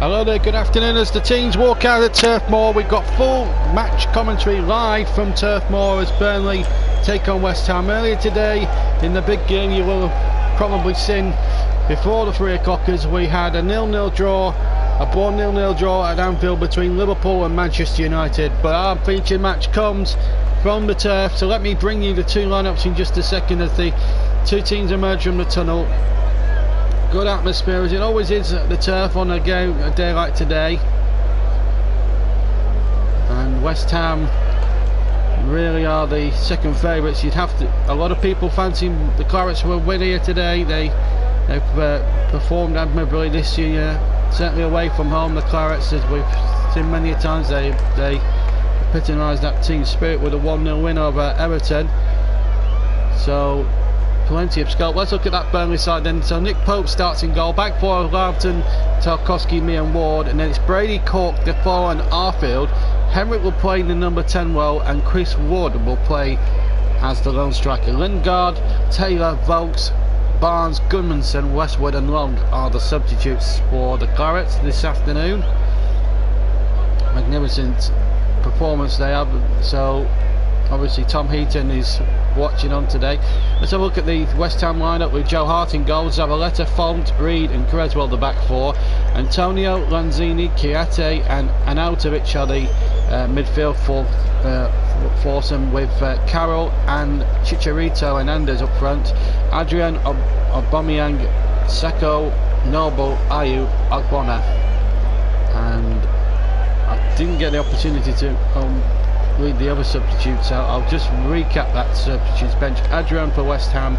Hello there, good afternoon. As the teams walk out at Turf Moor, we've got full match commentary live from Turf Moor as Burnley take on West Ham. Earlier today in the big game you will have probably seen before the 3 o'clockers, we had a 0-0 draw, a born 0-0 draw at Anfield between Liverpool and Manchester United. But our featured match comes from the turf, so let me bring you the two lineups in just a second as the two teams emerge from the tunnel. Good atmosphere as it always is at the turf on a day like today, and West Ham really are the second favourites. You'd have to, a lot of people fancying the Clarets will win here today. They've performed admirably this year, certainly away from home. The Clarets, as we've seen many a times, they epitomise that team spirit with a 1-0 win over Everton. So plenty of scope. Let's look at that Burnley side then. So Nick Pope starts in goal, back four Loughton, Tarkowski, Mee and Ward, and then it's Brady, Cork, Defoe and Arfield. Henrik will play in the number 10 role, and Chris Wood will play as the lone striker. Lingard, Taylor, Vokes, Barnes, Goodmanson, Westwood and Long are the substitutes for the Clarets this afternoon. Magnificent performance they have. So obviously Tom Heaton is watching on today. Let's have a look at the West Ham lineup with Joe Hart in goal, Zavaleta, Font, Reed and Creswell the back four. Antonio, Lanzini, Chiate and Anautovic are the midfield foursome with Carroll and Chicharito and Anders up front. Adrian, Aubameyang, Seko, Noble, Ayew, Ogbonna. And I didn't get the opportunity to read the other substitutes out. I'll just recap that substitutes bench. Adrian for West Ham,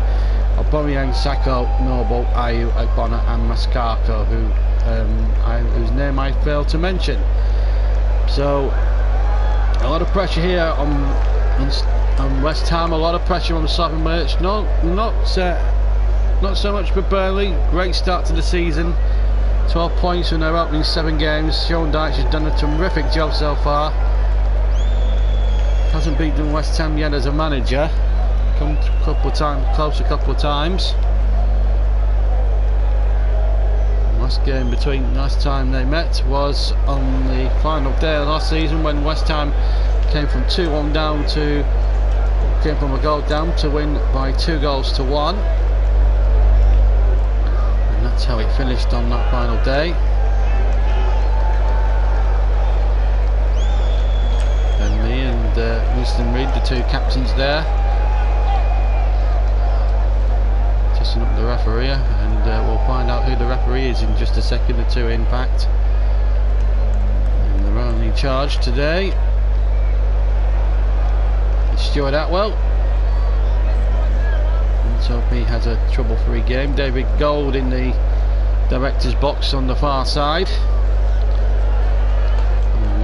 Aubameyang, Seko, Noble, Ayew, Ogbonna and Mascako, whose name I failed to mention. So a lot of pressure here on West Ham, a lot of pressure on Slaven Merch. Not so much for Burnley. Great start to the season, 12 points in their opening 7 games. Sean Dyche has done a terrific job so far. Hasn't beaten West Ham yet as a manager. Come close a couple of times. Last time they met was on the final day of last season, when West Ham came from 2-1 down to a goal down to win by 2-1, and that's how it finished on that final day. Burnley and Winston Reid, the two captains there, testing up the referee, and we'll find out who the referee is in just a second. The two Impact, and they're only in charge today. It's Stuart Atwell. Let's hope he has a trouble-free game. David Gold in the director's box on the far side.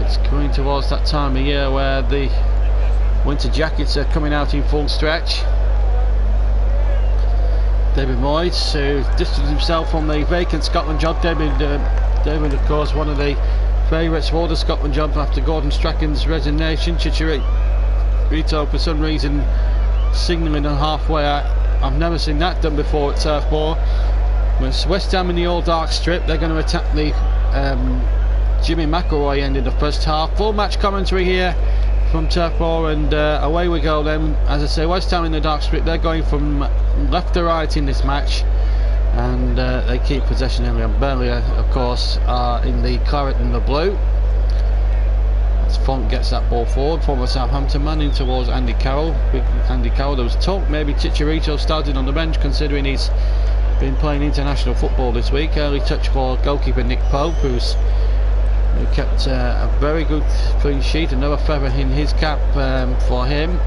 It's coming towards that time of year where the winter jackets are coming out in full stretch. David Moyes, who distanced himself from the vacant Scotland job. David, of course, one of the favourites for the Scotland job after Gordon Strachan's resignation. Chicharito, for some reason, signalling on halfway. I've never seen that done before at Turf Moor. It's West Ham in the all dark strip. They're going to attack the Jimmy McElroy end in the first half. Full match commentary here from Turf Moor, and away we go then. As I say, West Ham in the dark strip. They're going from left to right in this match, and they keep possession early on. Burnley, of course, are in the claret and the blue. As Font gets that ball forward, former Southampton man, in towards Andy Carroll. With Andy Carroll, there was talk maybe Chicharito started on the bench, considering he's been playing international football this week. Early touch for goalkeeper Nick Pope, who kept a very good clean sheet, another feather in his cap for him.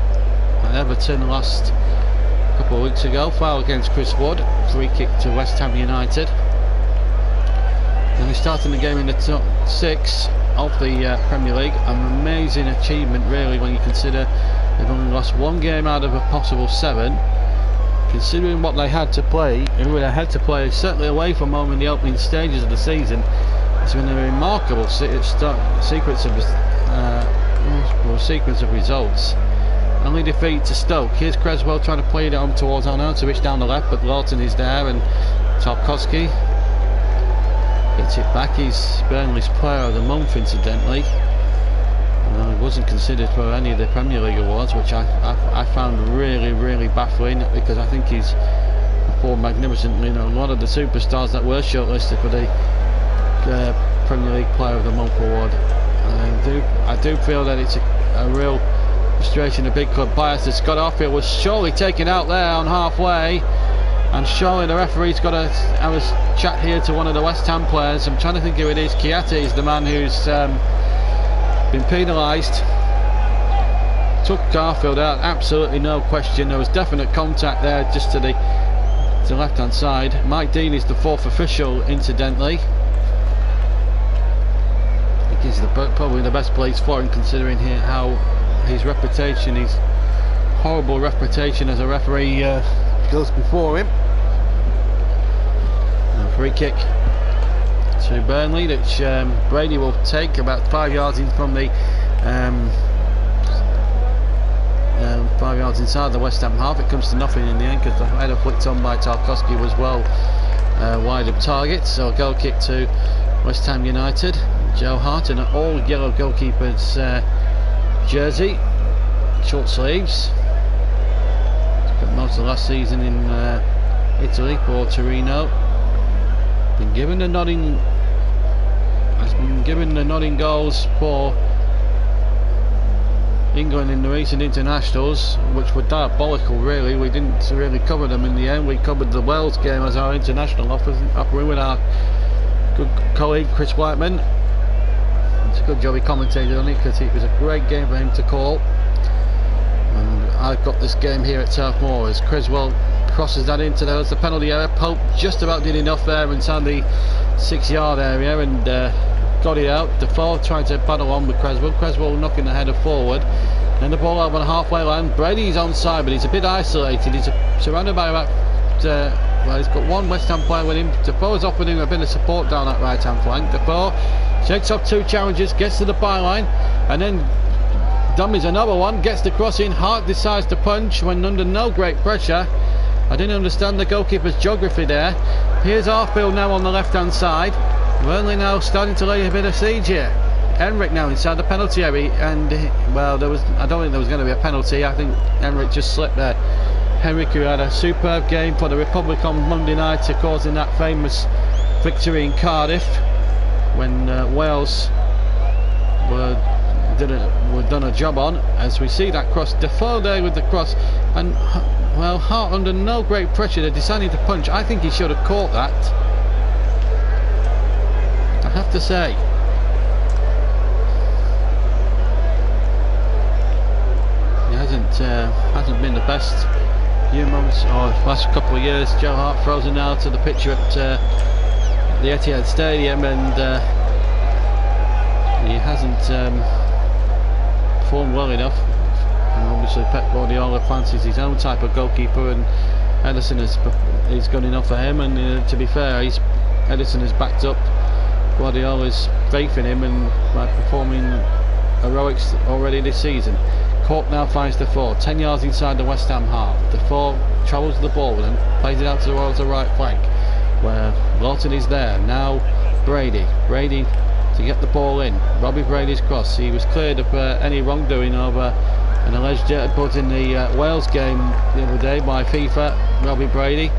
And Everton lost a couple of weeks ago, foul against Chris Wood, free kick to West Ham United. And they're starting the game in the top 6 of the Premier League. An amazing achievement really, when you consider they've only lost 1 game out of a possible 7. Considering what they had to play, certainly away from home in the opening stages of the season, it's been a remarkable sequence of results. Only defeat to Stoke. Here's Creswell trying to play it on towards Arnautovic down the left, but Lawton is there, and Tarkowski Gets it back. He's Burnley's player of the month, incidentally. He wasn't considered for any of the Premier League awards, which I found really baffling, because I think he's performed magnificently. You know, a lot of the superstars that were shortlisted for the Premier League Player of the Month award. I do feel that it's a real frustration, a big club bias. That Scott Arfield was surely taken out there on halfway, and surely the referee's got to have a chat here to one of the West Ham players. I'm trying to think who it is. Kiati is the man who's been penalised. Took Garfield out, absolutely no question. There was definite contact there, just to the left hand side. Mike Dean is the fourth official, incidentally. I think he's probably the best place for him, considering how his reputation, his horrible reputation as a referee, goes before him. A free kick to Burnley, which Brady will take about 5 yards in from the 5 yards inside the West Ham half. It comes to nothing in the end, because the header flicked on by Tarkowski was well wide of target. So a goal kick to West Ham United. Joe Hart in an all yellow goalkeeper's jersey, short sleeves. Spent most of last season in Italy for Torino. Been given the nodding. Has been given the nodding goals for England in the recent internationals, which were diabolical really. We didn't really cover them in the end. We covered the Wales game as our international offering with our good colleague Chris Whiteman. It's a good job he commentated on it, because it was a great game for him to call. And I've got this game here at South Moor as Creswell crosses that into there. There's the penalty area. Pope just about did enough there inside the 6 yard area and got it out. Defoe trying to battle on with Creswell. Creswell knocking the header forward. Then the ball over the halfway line. Brady's onside, but he's a bit isolated. He's surrounded by about well, he's got one West Ham player with him. Defoe's offered him a bit of support down that right hand flank. Defoe shakes off two challenges, gets to the byline, and then dummies another one, gets the cross in. Hart decides to punch when under no great pressure. I didn't understand the goalkeeper's geography there. Here's Arfield now on the left hand side. Burnley now starting to lay a bit of siege here. Henrik now inside the penalty area, and well, I don't think there was going to be a penalty. I think Henrik just slipped there. Henrik, who had a superb game for the Republic on Monday night, causing that famous victory in Cardiff when Wales were done a job on. As we see that cross, Defoe there with the cross, and well, Hart under no great pressure, they're deciding to punch. I think he should have caught that, I have to say. He hasn't been the best few months or last couple of years. Joe Hart frozen now to the picture at the Etihad Stadium, and he hasn't performed well enough. And obviously Pep Guardiola fancies his own type of goalkeeper, and Ederson is good enough for him. And to be fair, Ederson has backed up Guardiola's faith in him, and by performing heroics already this season. Cork now finds Defoe 10 yards inside the West Ham half. Defoe travels the ball with him, plays it out towards the right flank, where Lawton is there. Now Brady to get the ball in. Robbie Brady's cross. He was cleared of any wrongdoing over an alleged put in the Wales game the other day by FIFA. Robbie Brady.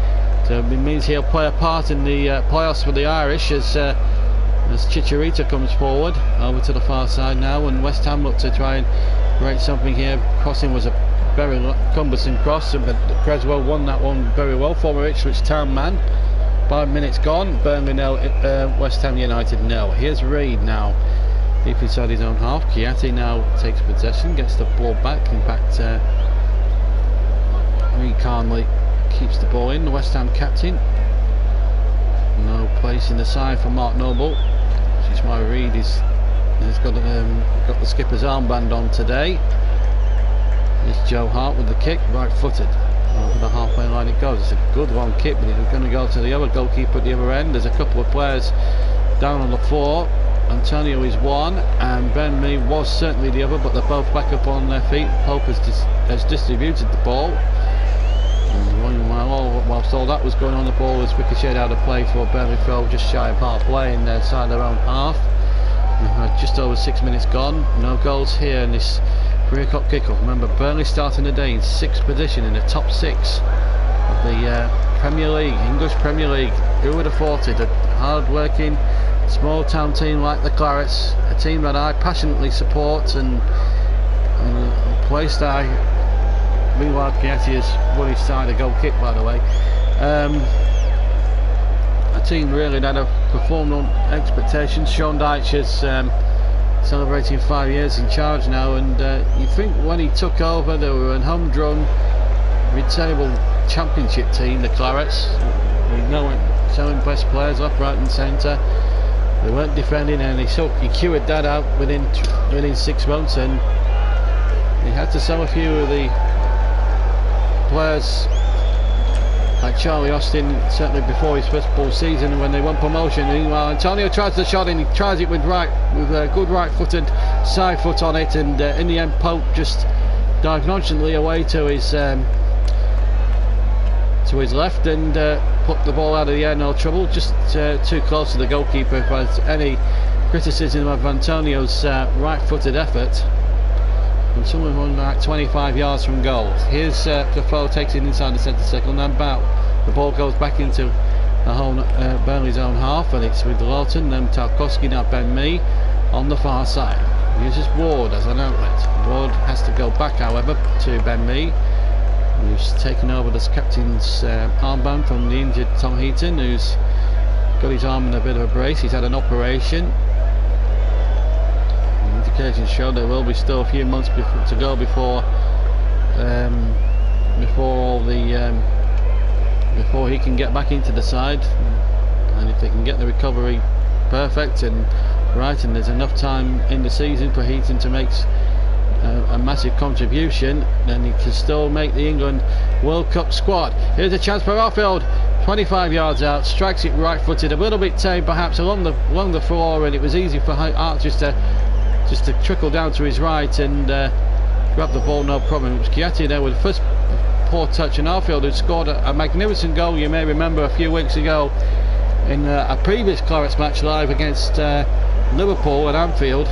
So it means he'll play a part in the playoffs for the Irish as Chicharito comes forward over to the far side now, and West Ham look to try and create something here. Crossing was a very cumbersome cross, but Creswell won that one very well. Former Ipswich Town man. 5 minutes gone. Burnley nil, West Ham United nil. Here's Reid now, deep inside his own half. Kiati now takes possession, gets the ball back. In fact, Reid calmly keeps the ball in. The West Ham captain. No place in the side for Mark Noble, which is why Reid has got the skipper's armband on today. It's Joe Hart with the kick, right-footed. Over the halfway line it goes. It's a good long kick, but it's going to go to the other goalkeeper at the other end. There's a couple of players down on the floor. Antonio is one, and Burnley was certainly the other, but they're both back up on their feet. Pope has distributed the ball. And while whilst all that was going on, the ball was ricocheted out of play for Burnley throw just shy of halfway in their side of their own half. We've had just over 6 minutes gone, no goals here in this 3 o'clock kickoff. Remember, Burnley starting the day in 6th position in the top 6 of the Premier League, English Premier League. Who would have thought it? A hard-working, small-town team like the Clarets, a team that I passionately support, and a place that I... Meanwhile, Chieti has won his side a goal kick, by the way. A team really that have performed on expectations. Sean Dyche is celebrating 5 years in charge now, and you think when he took over they were a humdrum mid-table championship team, the Clarets. We know it, selling best players left, right and centre. They weren't defending, and he cured that out within 6 months, and he had to sell a few of the players like Charlie Austin, certainly before his first full season when they won promotion. Meanwhile, Antonio tries the shot, and he tries it with a good right-footed side foot on it, and in the end Pope just dived nonchalantly away to his left and put the ball out of the air, no trouble, just too close to the goalkeeper. If there's any criticism of Antonio's right-footed effort, and someone like 25 yards from goal. Here's Defoe takes it inside the centre circle, and the ball goes back into the whole Burnley's own half, and it's with Lawton, then Tarkowski, now Ben Mee on the far side. Uses Ward as an outlet. Ward has to go back, however, to Ben Mee, who's taken over the captain's armband from the injured Tom Heaton, who's got his arm in a bit of a brace. He's had an operation. Indications show there will be still a few months to go before he can get back into the side, and if they can get the recovery perfect and right, and there's enough time in the season for Heaton to make a massive contribution, then he can still make the England World Cup squad. Here's a chance for Arfield, 25 yards out, strikes it right-footed, a little bit tame perhaps along the floor, and it was easy for Art just to trickle down to his right and grab the ball, no problem. It was Chieti there with the first poor touch, and Arfield had scored a magnificent goal, you may remember, a few weeks ago in a previous Clarets match live against Liverpool at Anfield.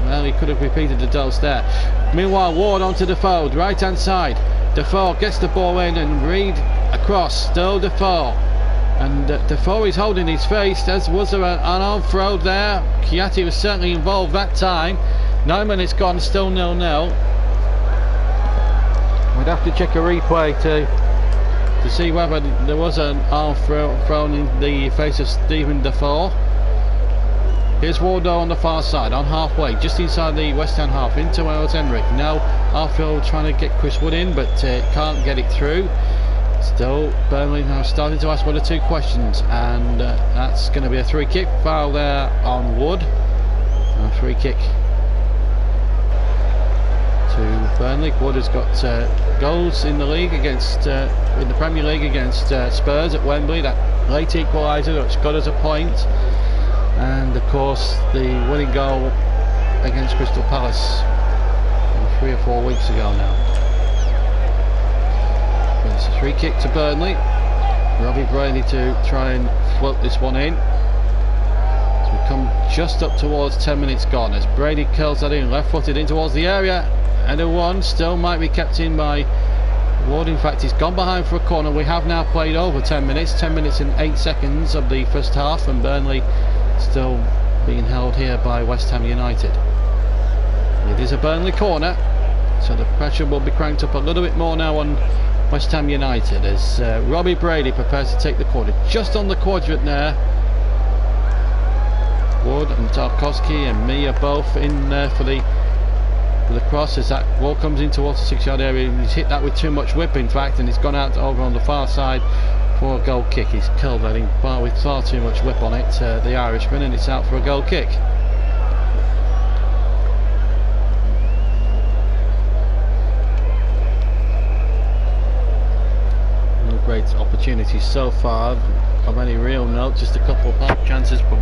Well, he could have repeated the dose there. Meanwhile, Ward onto Defoe, right hand side. Defoe gets the ball in, and Reed across, still Defoe. And Defoe is holding his face. Was there an arm throw there? Chieti was certainly involved that time. 9 minutes gone, still 0-0. We'd have to check a replay to see whether there was an arm thrown in the face of Stephen Defoe. Here's Wardo on the far side, on halfway, just inside the West Ham half, into Wales Emmerich. Now Arfield trying to get Chris Wood in, but can't get it through. Still, Burnley now starting to ask 1 or 2 questions, and that's going to be a free kick. Foul there on Wood. A free kick to Burnley. Wood has got goals in the league against, in the Premier League against Spurs at Wembley. That late equaliser, which got us a point. And of course the winning goal against Crystal Palace 3 or 4 weeks ago now. But it's a free kick to Burnley. Robbie Brady to try and float this one in. So we come just up towards 10 minutes gone as Brady curls that in, left footed in towards the area, and a one still might be kept in by Ward. In fact, he's gone behind for a corner. We have now played over 10 minutes and 8 seconds of the first half, and Burnley still being held here by West Ham United. It is a Burnley corner, so the pressure will be cranked up a little bit more now on West Ham United as Robbie Brady prepares to take the corner. Just on the quadrant there, Wood and Tarkowski and Mee are both in there for the cross as that ball comes in towards the 6-yard area. He's hit that with too much whip, in fact, and he's gone out over on the far side for a goal kick. He's curled that in with far too much whip on it, the Irishman, and it's out for a goal kick. No great opportunities so far of any real note, just a couple of half chances for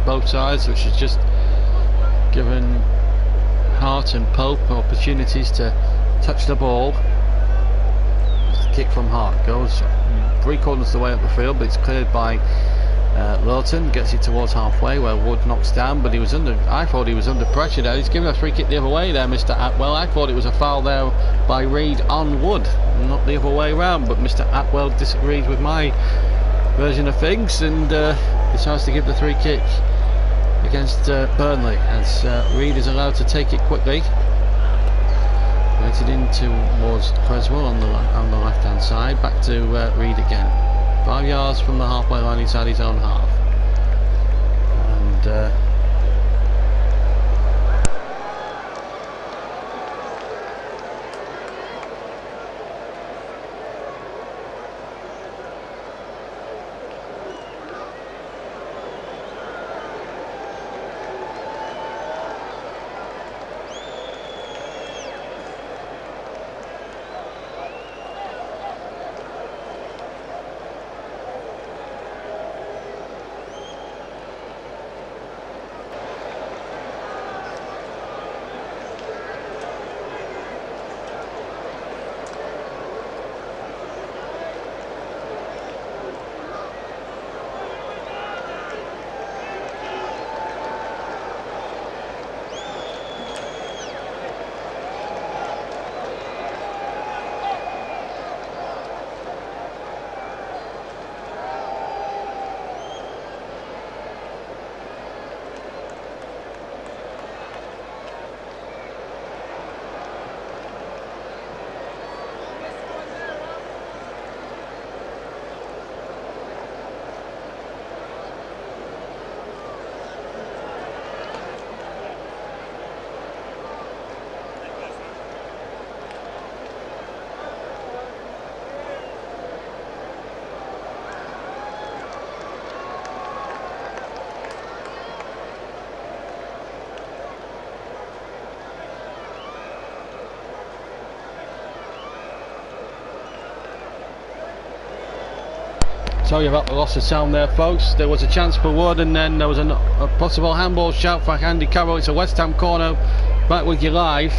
both sides, which has just given Hart and Pope opportunities to touch the ball. kick from Hart. Goes 3/4 of the way up the field, but it's cleared by Lawton. Gets it towards halfway where Wood knocks down, but he was under. I thought he was under pressure there. He's giving a free kick the other way there, Mr. Atwell. I thought it was a foul there by Reid on Wood, not the other way round. But Mr. Atwell disagrees with my version of things and decides to give the free kick against Burnley, as Reid is allowed to take it quickly. Rated in towards Creswell on the left hand side. Back to Reid again. 5 yards from the halfway line inside his own half. And sorry about the loss of sound there, folks. There was a chance for Wood, and then there was a possible handball shout for Andy Carroll. It's a West Ham corner. Back with you live.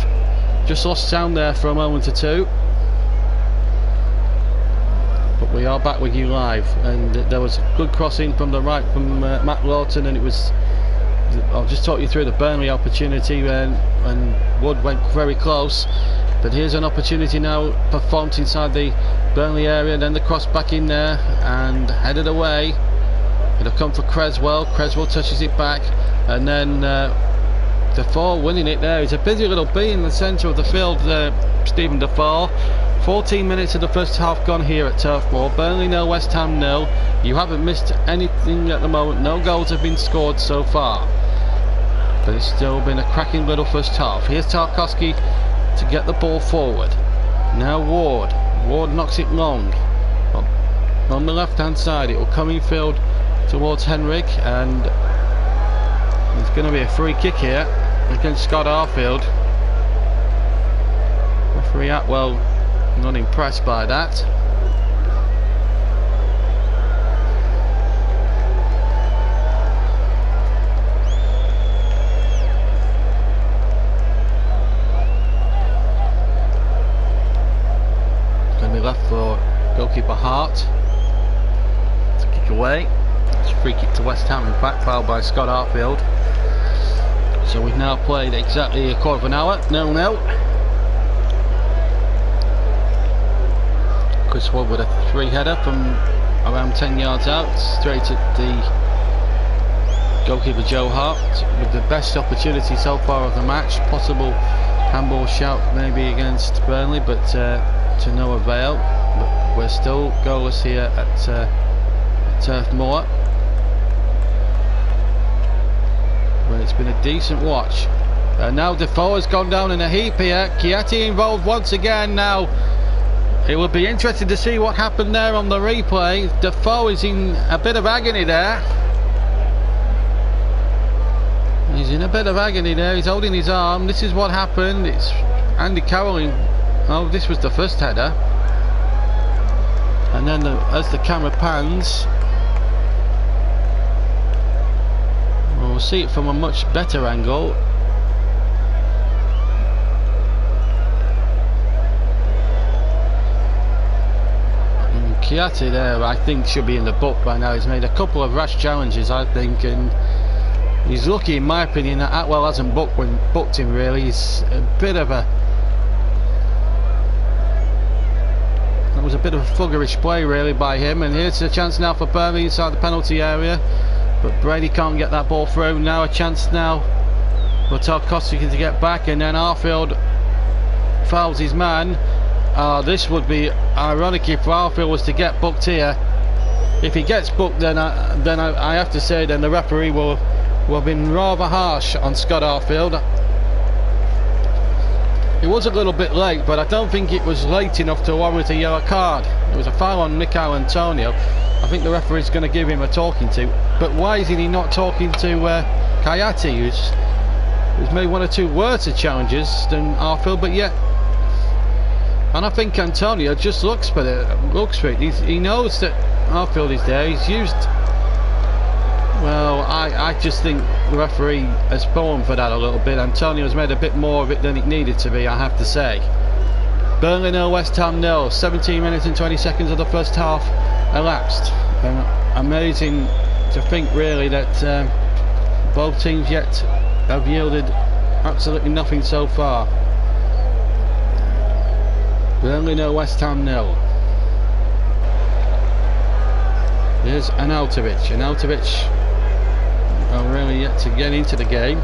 Just lost sound there for a moment or two, but we are back with you live. And there was a good crossing from the right from Matt Lawton, and it was. I'll just talk you through the Burnley opportunity when Wood went very close. But here's an opportunity now for Font inside the Burnley area, and then the cross back in there and headed away. It'll come for Creswell. Creswell touches it back, and then Defoe winning it there. He's a busy little bee in the centre of the field, Stephen Defoe. 14 minutes of the first half gone here at Turf Moor. Burnley 0, West Ham 0. You haven't missed anything at the moment. No goals have been scored so far, but it's still been a cracking little first half. Here's Tarkowski to get the ball forward. Now Ward knocks it long on the left hand side. It will come in field towards Henrik, and there's going to be a free kick here against Scott Arfield. Referee Atwell not impressed by that. Left for goalkeeper Hart to kick away. It's a free kick to West Ham, in fact, fouled by Scott Arfield. So we've now played exactly a quarter of an hour, 0-0. Chris Wood with a free header from around 10 yards out, straight at the goalkeeper Joe Hart, with the best opportunity so far of the match. Possible handball shout maybe against Burnley, but to no avail. But we're still goalless here at Turf Moor. Well, it's been a decent watch. Now Defoe has gone down in a heap here. Chiatti involved once again. Now it will be interesting to see what happened there on the replay. Defoe is in a bit of agony there. He's in a bit of agony there. He's holding his arm. This is what happened. It's Andy Carroll. Oh, this was the first header, and then as the camera pans, we'll see it from a much better angle. Chiatti there, I think, should be in the book by now. He's made a couple of rash challenges, I think, and he's lucky, in my opinion, that Atwell hasn't booked him. Really, he's a bit of a. That was a bit of a fuggerish play, really, by him. And here's a chance now for Burnley inside the penalty area, but Brady can't get that ball through. Now a chance now for Tarkowski to get back, and then Arfield fouls his man. This would be ironic if Arfield was to get booked here. If he gets booked, then I have to say, then the referee will have been rather harsh on Scott Arfield. It was a little bit late, but I don't think it was late enough to warrant a yellow card. It was a foul on Mikel Antonio. I think the referee's going to give him a talking to. But why isn't he not talking to Chiatti, who's made one or two worse challenges than Arfield, but yet. And I think Antonio just looks for it. He knows that Arfield is there. He's used. Well, I just think the referee has fallen for that a little bit. Antonio's made a bit more of it than it needed to be, I have to say. Burnley 0, West Ham 0. 17 minutes and 20 seconds of the first half elapsed. Amazing to think, really, that both teams yet have yielded absolutely nothing so far. Burnley 0, West Ham 0. Here's Arnautovic. Arnautovic really yet to get into the game.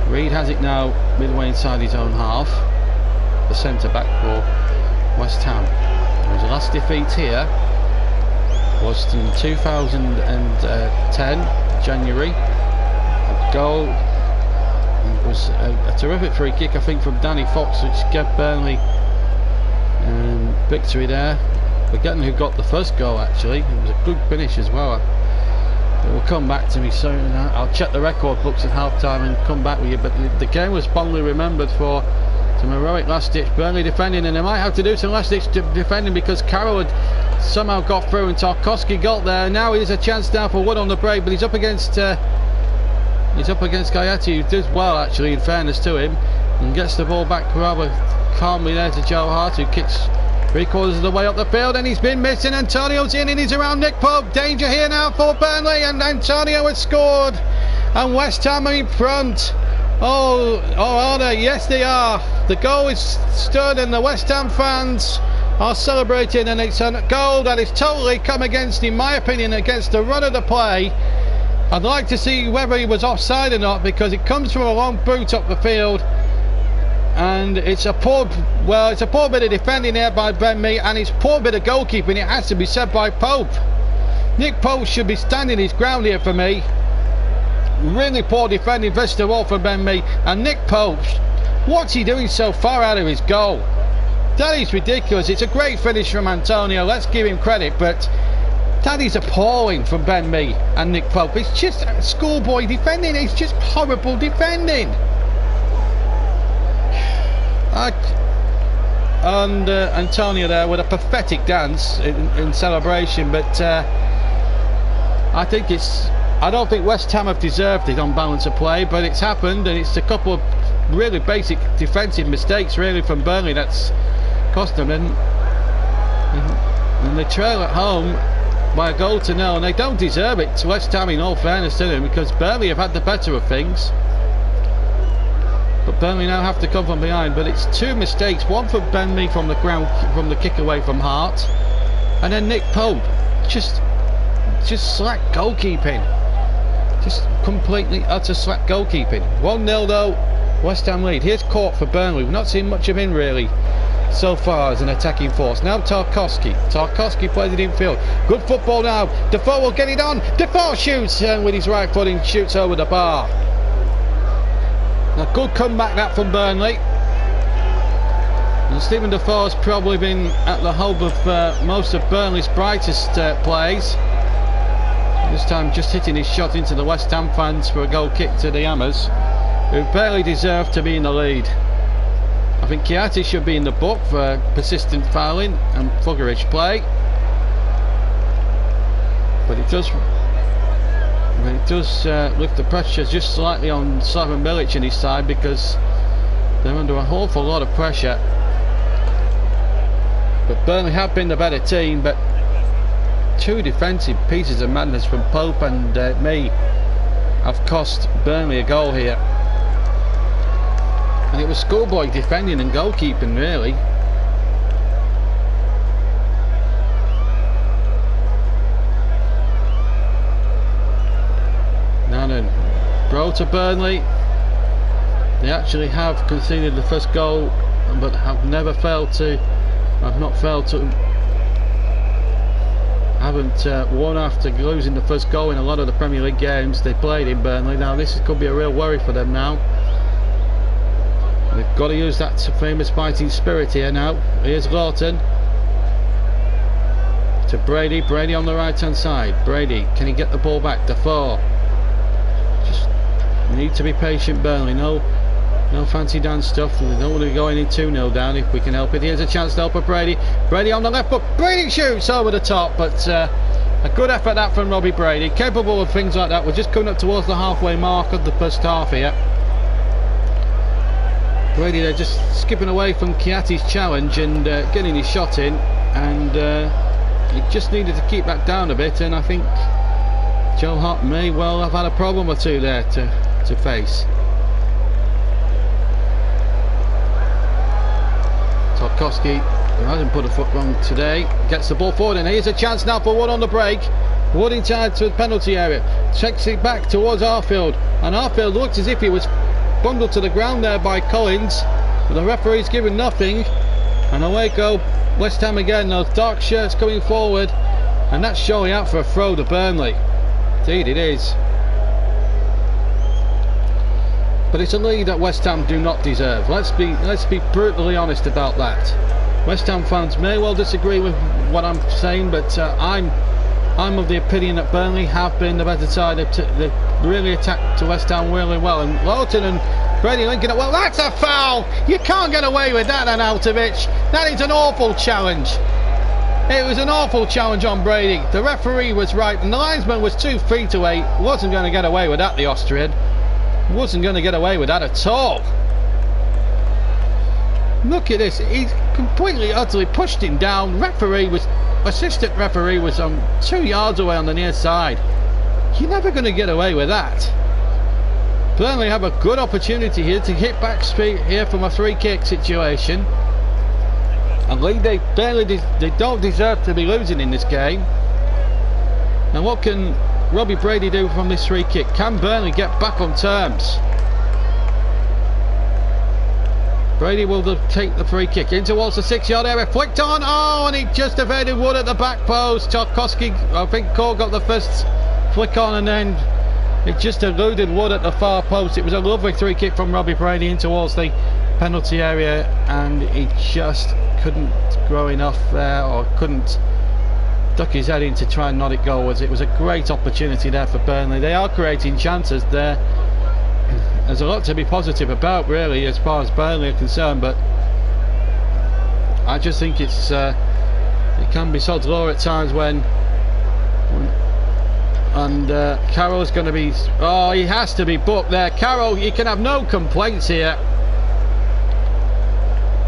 Reed has it now midway inside his own half. The centre back for West Ham. His last defeat here was in 2010 January. A goal. It was a terrific free kick, I think, from Danny Fox, which gave Burnley victory there. Forgetting who got the first goal, actually. It was a good finish as well. It will come back to me soon. I'll check the record books at half time and come back with you. But the game was fondly remembered for some heroic last ditch Burnley defending, and they might have to do some last ditch defending because Carroll had somehow got through and Tarkowski got there. Now here's a chance now for Wood on the break, but he's up against Chiatti, who does well, actually, in fairness to him, and gets the ball back rather calmly there to Joe Hart, who kicks 3/4 of the way up the field, and he's been missing. Antonio's in and he's around Nick Pope. Danger here now for Burnley, and Antonio has scored, and West Ham are in front. Oh, are they? Yes, they are. The goal is stood, and the West Ham fans are celebrating, and it's a goal that is totally come against, in my opinion, against the run of the play. I'd like to see whether he was offside or not, because it comes from a long boot up the field. And it's a poor bit of defending there by Burnley, and it's a poor bit of goalkeeping, it has to be said, by Pope. Nick Pope should be standing his ground here for me. Really poor defending, first of all, for Burnley. And Nick Pope, what's he doing so far out of his goal? That is ridiculous. It's a great finish from Antonio, let's give him credit, but that is appalling from Burnley and Nick Pope. It's just schoolboy defending, it's just horrible defending. And Antonio there with a pathetic dance in celebration, but I don't think West Ham have deserved it on balance of play, but it's happened, and it's a couple of really basic defensive mistakes really from Burnley that's cost them, and they trail at home by a goal to nil, and they don't deserve it, to West Ham, in all fairness to them, because Burnley have had the better of things. But Burnley now have to come from behind, but it's two mistakes, one from Burnley from the ground, from the kick away from Hart, and then Nick Pope just slack goalkeeping, just completely utter slack goalkeeping. 1-0 though, West Ham lead. Here's Court for Burnley. We've not seen much of him really so far as an attacking force. Now Tarkowski plays it infield. Good football now. Defoe will get it on. Defoe shoots, and with his right foot and shoots over the bar. A good comeback that from Burnley. And Stephen Defoe has probably been at the hub of most of Burnley's brightest plays. This time just hitting his shot into the West Ham fans for a goal kick to the Hammers, who barely deserved to be in the lead. I think Chiatti should be in the book for persistent fouling and fuggerish play. But it does lift the pressure just slightly on Slaven Bilic and his side, because they're under an awful lot of pressure. But Burnley have been the better team, but two defensive pieces of madness from Pope and me have cost Burnley a goal here. And it was schoolboy defending and goalkeeping, really. Now then, throw to Burnley. They actually have conceded the first goal, but have never failed to. Haven't won after losing the first goal in a lot of the Premier League games they played in Burnley. Now this could be a real worry for them now. They've got to use that famous fighting spirit here now. Here's Lawton. To Brady. Brady on the right hand side. Brady, can he get the ball back? Defoe. Just need to be patient, Burnley. No fancy dance stuff. We don't want to be going in 2-0 down if we can help it. Here's a chance now for Brady. Brady on the left foot. Brady shoots over the top, but a good effort that from Robbie Brady. Capable of things like that. We're just coming up towards the halfway mark of the first half here. Brady there just skipping away from Chiati's challenge and getting his shot in, and he just needed to keep that down a bit, and I think Joe Hart may well have had a problem or two there to face. Tarkowski, who hasn't put a foot wrong today, gets the ball forward, and here's a chance now for Wood on the break. Wood inside to the penalty area, checks it back towards Arfield, and Arfield looked as if he was bundled to the ground there by Collins, but the referee's given nothing, and away go West Ham again. Those dark shirts coming forward, and that's showing out for a throw to Burnley. Indeed it is. But it's a lead that West Ham do not deserve. Let's be brutally honest about that. West Ham fans may well disagree with what I'm saying, but I'm of the opinion that Burnley have been the better side. They've really attacked to West Ham really well. And Lawton and Brady linking up. Well, that's a foul. You can't get away with that, Arnautovic. That is an awful challenge. It was an awful challenge on Brady. The referee was right, and the linesman was 2 feet away. Wasn't going to get away with that, the Austrian. Wasn't going to get away with that at all. Look at this. He's completely, utterly pushed him down. Assistant referee was 2 yards away on the near side. You're never going to get away with that. Burnley have a good opportunity here to hit back speed here from a free kick situation. And they don't deserve to be losing in this game. Now what can Robbie Brady do from this free kick? Can Burnley get back on terms? Brady will take the free kick in towards the 6-yard area, flicked on, oh, and he just evaded Wood at the back post. Tarkowski, I think Cole got the first flick on, and then it just eluded Wood at the far post. It was a lovely free kick from Robbie Brady in towards the penalty area, and he just couldn't grow enough there, or couldn't duck his head in to try and nod it goalwards. It was a great opportunity there for Burnley. They are creating chances there. There's a lot to be positive about, really, as far as Burnley are concerned, but I just think it can be sod's law at times when Carroll's going to be, oh, he has to be booked there. Carroll, you can have no complaints here.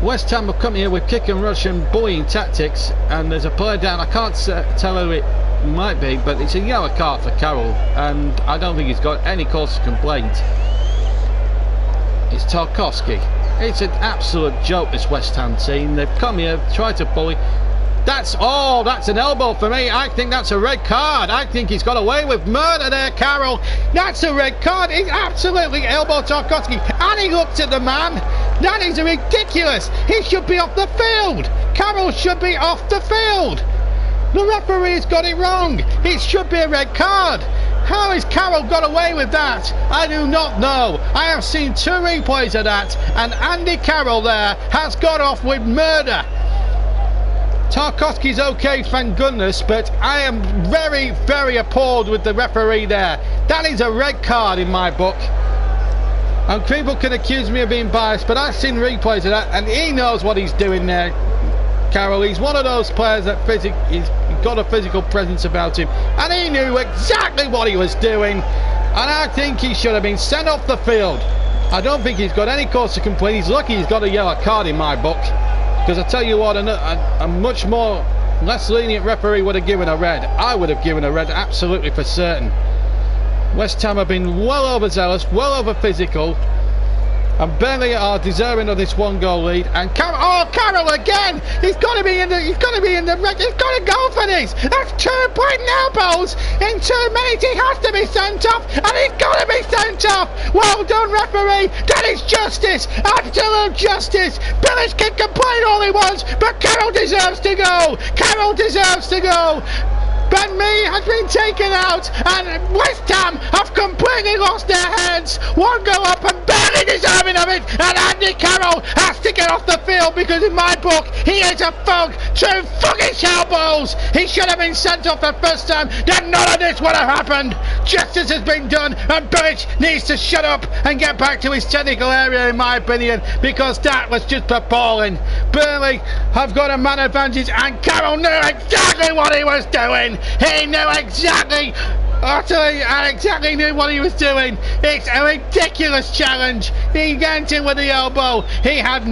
West Ham have come here with kick and rush and bullying tactics, and there's a player down. I can't tell who it might be, but it's a yellow card for Carroll, and I don't think he's got any cause to complaint. It's Tarkowski. It's an absolute joke, this West Ham team. They've come here, tried to bully. That's an elbow for me. I think that's a red card. I think he's got away with murder there, Carroll. That's a red card. He absolutely elbowed Tarkowski, and he looked at the man. That is ridiculous. He should be off the field. Carroll should be off the field. The referee's got it wrong. It should be a red card. How has Carroll got away with that? I do not know. I have seen 2 replays of that, and Andy Carroll there has got off with murder. Tarkowski's okay, thank goodness, but I am very, very appalled with the referee there. That is a red card in my book. And people can accuse me of being biased, but I've seen replays of that, and he knows what he's doing there, Carroll. He's one of those players that he's got a physical presence about him, and he knew exactly what he was doing, and I think he should have been sent off the field. I don't think he's got any cause to complain. He's lucky he's got a yellow card in my book. Because I tell you what, a much more less lenient referee would have given a red. I would have given a red, absolutely for certain. West Ham have been well overzealous, well over physical, and Burnley are deserving of this 1-goal lead. And Carroll again! He's got to be in the he's got to go for this. That's 2 blatant elbows in 2 minutes. He has to be sent off, and he's got to be sent off. Well done, referee. That is justice, absolute justice. Billich can complain all he wants, but Carroll deserves to go. Carroll deserves to go. Burnley has been taken out, and West Ham have completely lost their heads. 1 goal up and barely deserving of it, and Andy Carroll has to get off the field because in my book he is a thug. 2 fucking elbows. He should have been sent off the first time. Then none of this would have happened. Justice has been done, and Billich needs to shut up and get back to his technical area, in my opinion, because that was just appalling. Burnley have got a man advantage, and Carroll knew exactly what he was doing. He knew exactly knew what he was doing. It's a ridiculous challenge. He went in with the elbow. He had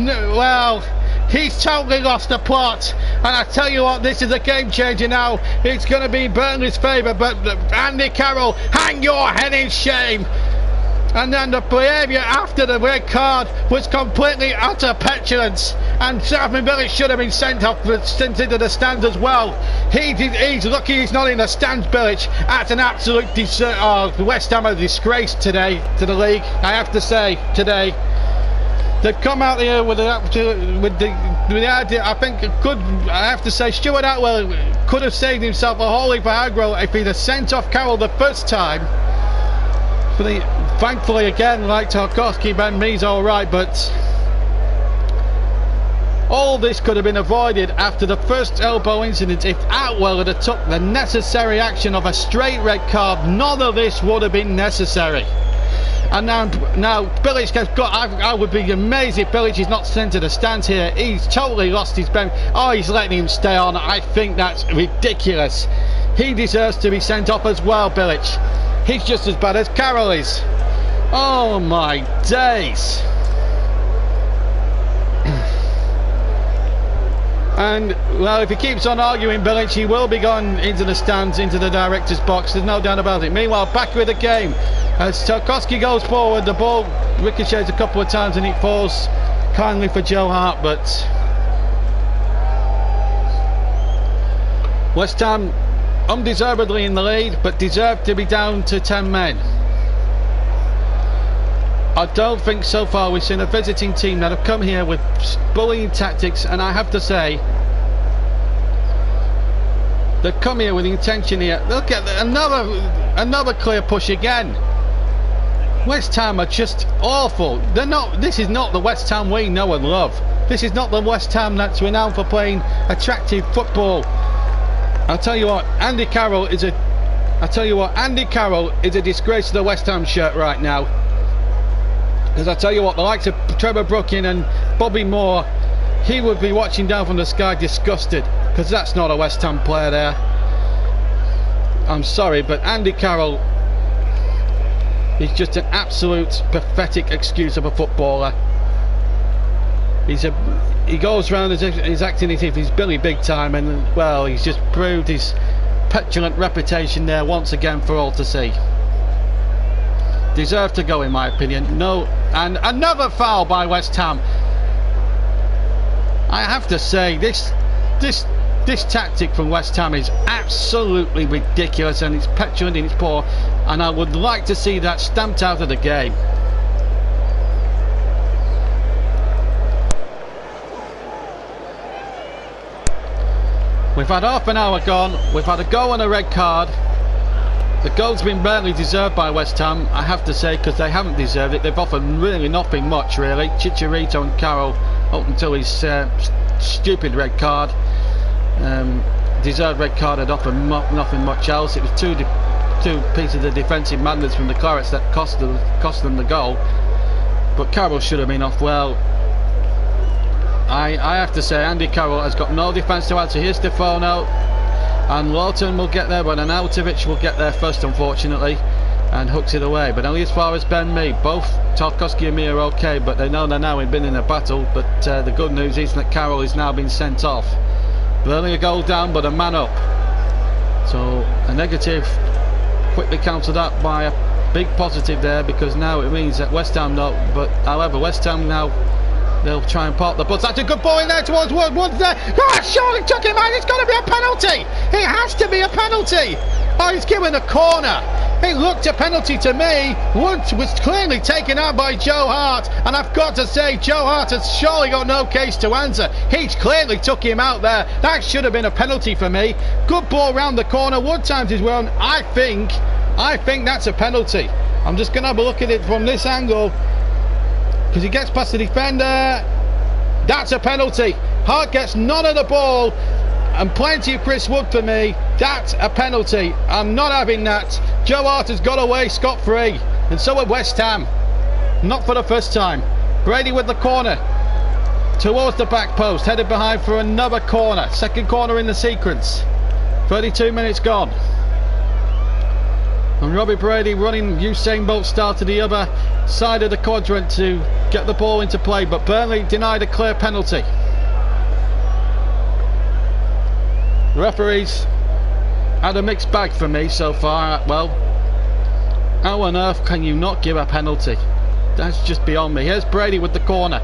he's totally lost the plot, and I tell you what, this is a game changer now. It's going to be Burnley's favour, but Andy Carroll, hang your head in shame. And then the behaviour after the red card was completely utter petulance, and Stephen Billich should have been sent into the stands as well. He's lucky he's not in the stands, Billich. That's an absolute West Ham a disgrace today to the league, I have to say. Today they've come out here with the idea. I think I have to say, Stuart Atwell could have saved himself a whole heap of aggro if he'd have sent off Carroll the first time. Thankfully, again, like Tarkowski, Ben Mee's alright, but all this could have been avoided after the first elbow incident. If Atwell had took the necessary action of a straight red card, none of this would have been necessary. And now Billich has got. I would be amazed if Billich is not sent to the stands here. He's totally lost his bent. Oh, he's letting him stay on. I think that's ridiculous. He deserves to be sent off as well, Billich. He's just as bad as Carroll is. Oh my days. And well, if he keeps on arguing, Billich, he will be going into the stands, into the director's box, there's no doubt about it. Meanwhile, back with the game, as Tarkowski goes forward, the ball ricochets a couple of times and it falls kindly for Joe Hart, but West Ham undeservedly in the lead, but deserved to be down to 10 men. I don't think so far we've seen a visiting team that have come here with bullying tactics, and I have to say they've come here with intention here. Look at another clear push again. West Ham are just awful. They're not. This is not the West Ham we know and love. This is not the West Ham that's renowned for playing attractive football. I'll tell you what, Andy Carroll is a disgrace to the West Ham shirt right now. Because I tell you what, the likes of Trevor Brooking and Bobby Moore, he would be watching down from the sky disgusted, because that's not a West Ham player there. I'm sorry, but Andy Carroll is just an absolute pathetic excuse of a footballer. He goes round as if he's acting as if he's Billy Big Time, and well, he's just proved his petulant reputation there once again for all to see. Deserved to go, in my opinion. No, and another foul by West Ham. I have to say, this tactic from West Ham is absolutely ridiculous, and it's petulant and it's poor, and I would like to see that stamped out of the game. We've had half an hour gone, we've had a goal and a red card. The goal's been barely deserved by West Ham, I have to say, because they haven't deserved it. They've offered really nothing much, really. Chicharito and Carroll, up until his stupid red card. Deserved red card had offered nothing much else. It was two pieces of defensive madness from the Clarets that cost them the goal. But Carroll should have been off well. I have to say, Andy Carroll has got no defence to answer. Here's Stephano, and Lawton will get there, but Arnautovic will get there first, unfortunately. and hooks it away, but only as far as Ben Mee. Both Tarkowski and me are okay, but they know they're now been in a battle. But the good news is that Carroll is now been sent off. Burnley a goal down, but a man up. So a negative quickly countered up by a big positive there, because now it means that West Ham know. But however, West Ham now, they'll try and park the bus. That's a good ball in there towards Wood. Wood's there. Oh, surely took him out. It's got to be a penalty. It has to be a penalty. Oh, he's given a corner. It looked a penalty to me. Wood was clearly taken out by Joe Hart, and I've got to say, Joe Hart has surely got no case to answer. He's clearly took him out there. That should have been a penalty for me. Good ball round the corner. Wood times his run. I think that's a penalty. I'm just going to have a look at it from this angle, because he gets past the defender. That's a penalty. Hart gets none of the ball, and plenty of Chris Wood for me. That's a penalty. I'm not having that. Joe Hart has got away scot-free, and so have West Ham. Not for the first time. Brady with the corner towards the back post, headed behind for another corner. Second corner in the sequence. 32 minutes gone. And Robbie Brady running Usain Bolt style to the other side of the quadrant to get the ball into play, but Burnley denied a clear penalty. Referees had a mixed bag for me so far. Well, how on earth can you not give a penalty? That's just beyond me. Here's Brady with the corner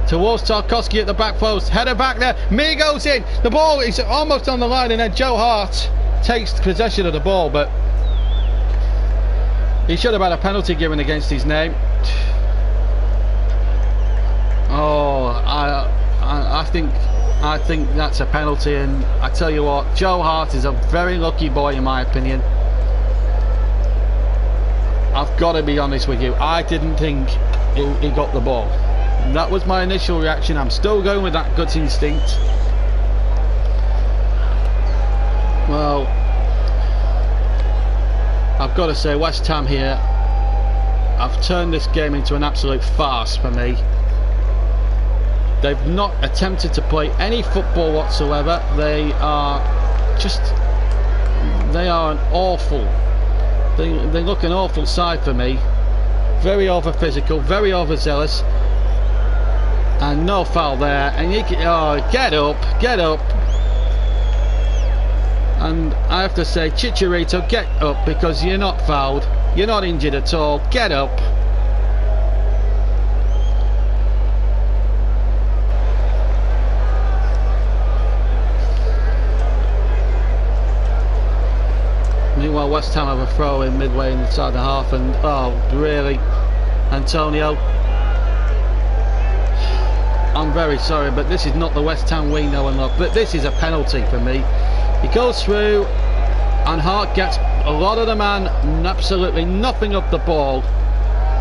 towards Tarkowski at the back post. Header back there. Mee goes in. The ball is almost on the line, and then Joe Hart takes possession of the ball, but he should have had a penalty given against his name. Oh, I think that's a penalty, and I tell you what, Joe Hart is a very lucky boy in my opinion. I've got to be honest with you, I didn't think he got the ball. And that was my initial reaction. I'm still going with that gut instinct. Well, I've got to say, West Ham here have turned this game into an absolute farce for me. They've not attempted to play any football whatsoever. They are an awful, they look an awful side for me. Very over physical, very overzealous, and no foul there. And you can, oh, get up. And I have to say, Chicharito, get up, because you're not fouled, you're not injured at all. Get up. Meanwhile, West Ham have a throw in midway inside the half, and oh really, Antonio, I'm very sorry, but this is not the West Ham we know and love. But this is a penalty for me. He goes through, and Hart gets a lot of the man, absolutely nothing of the ball,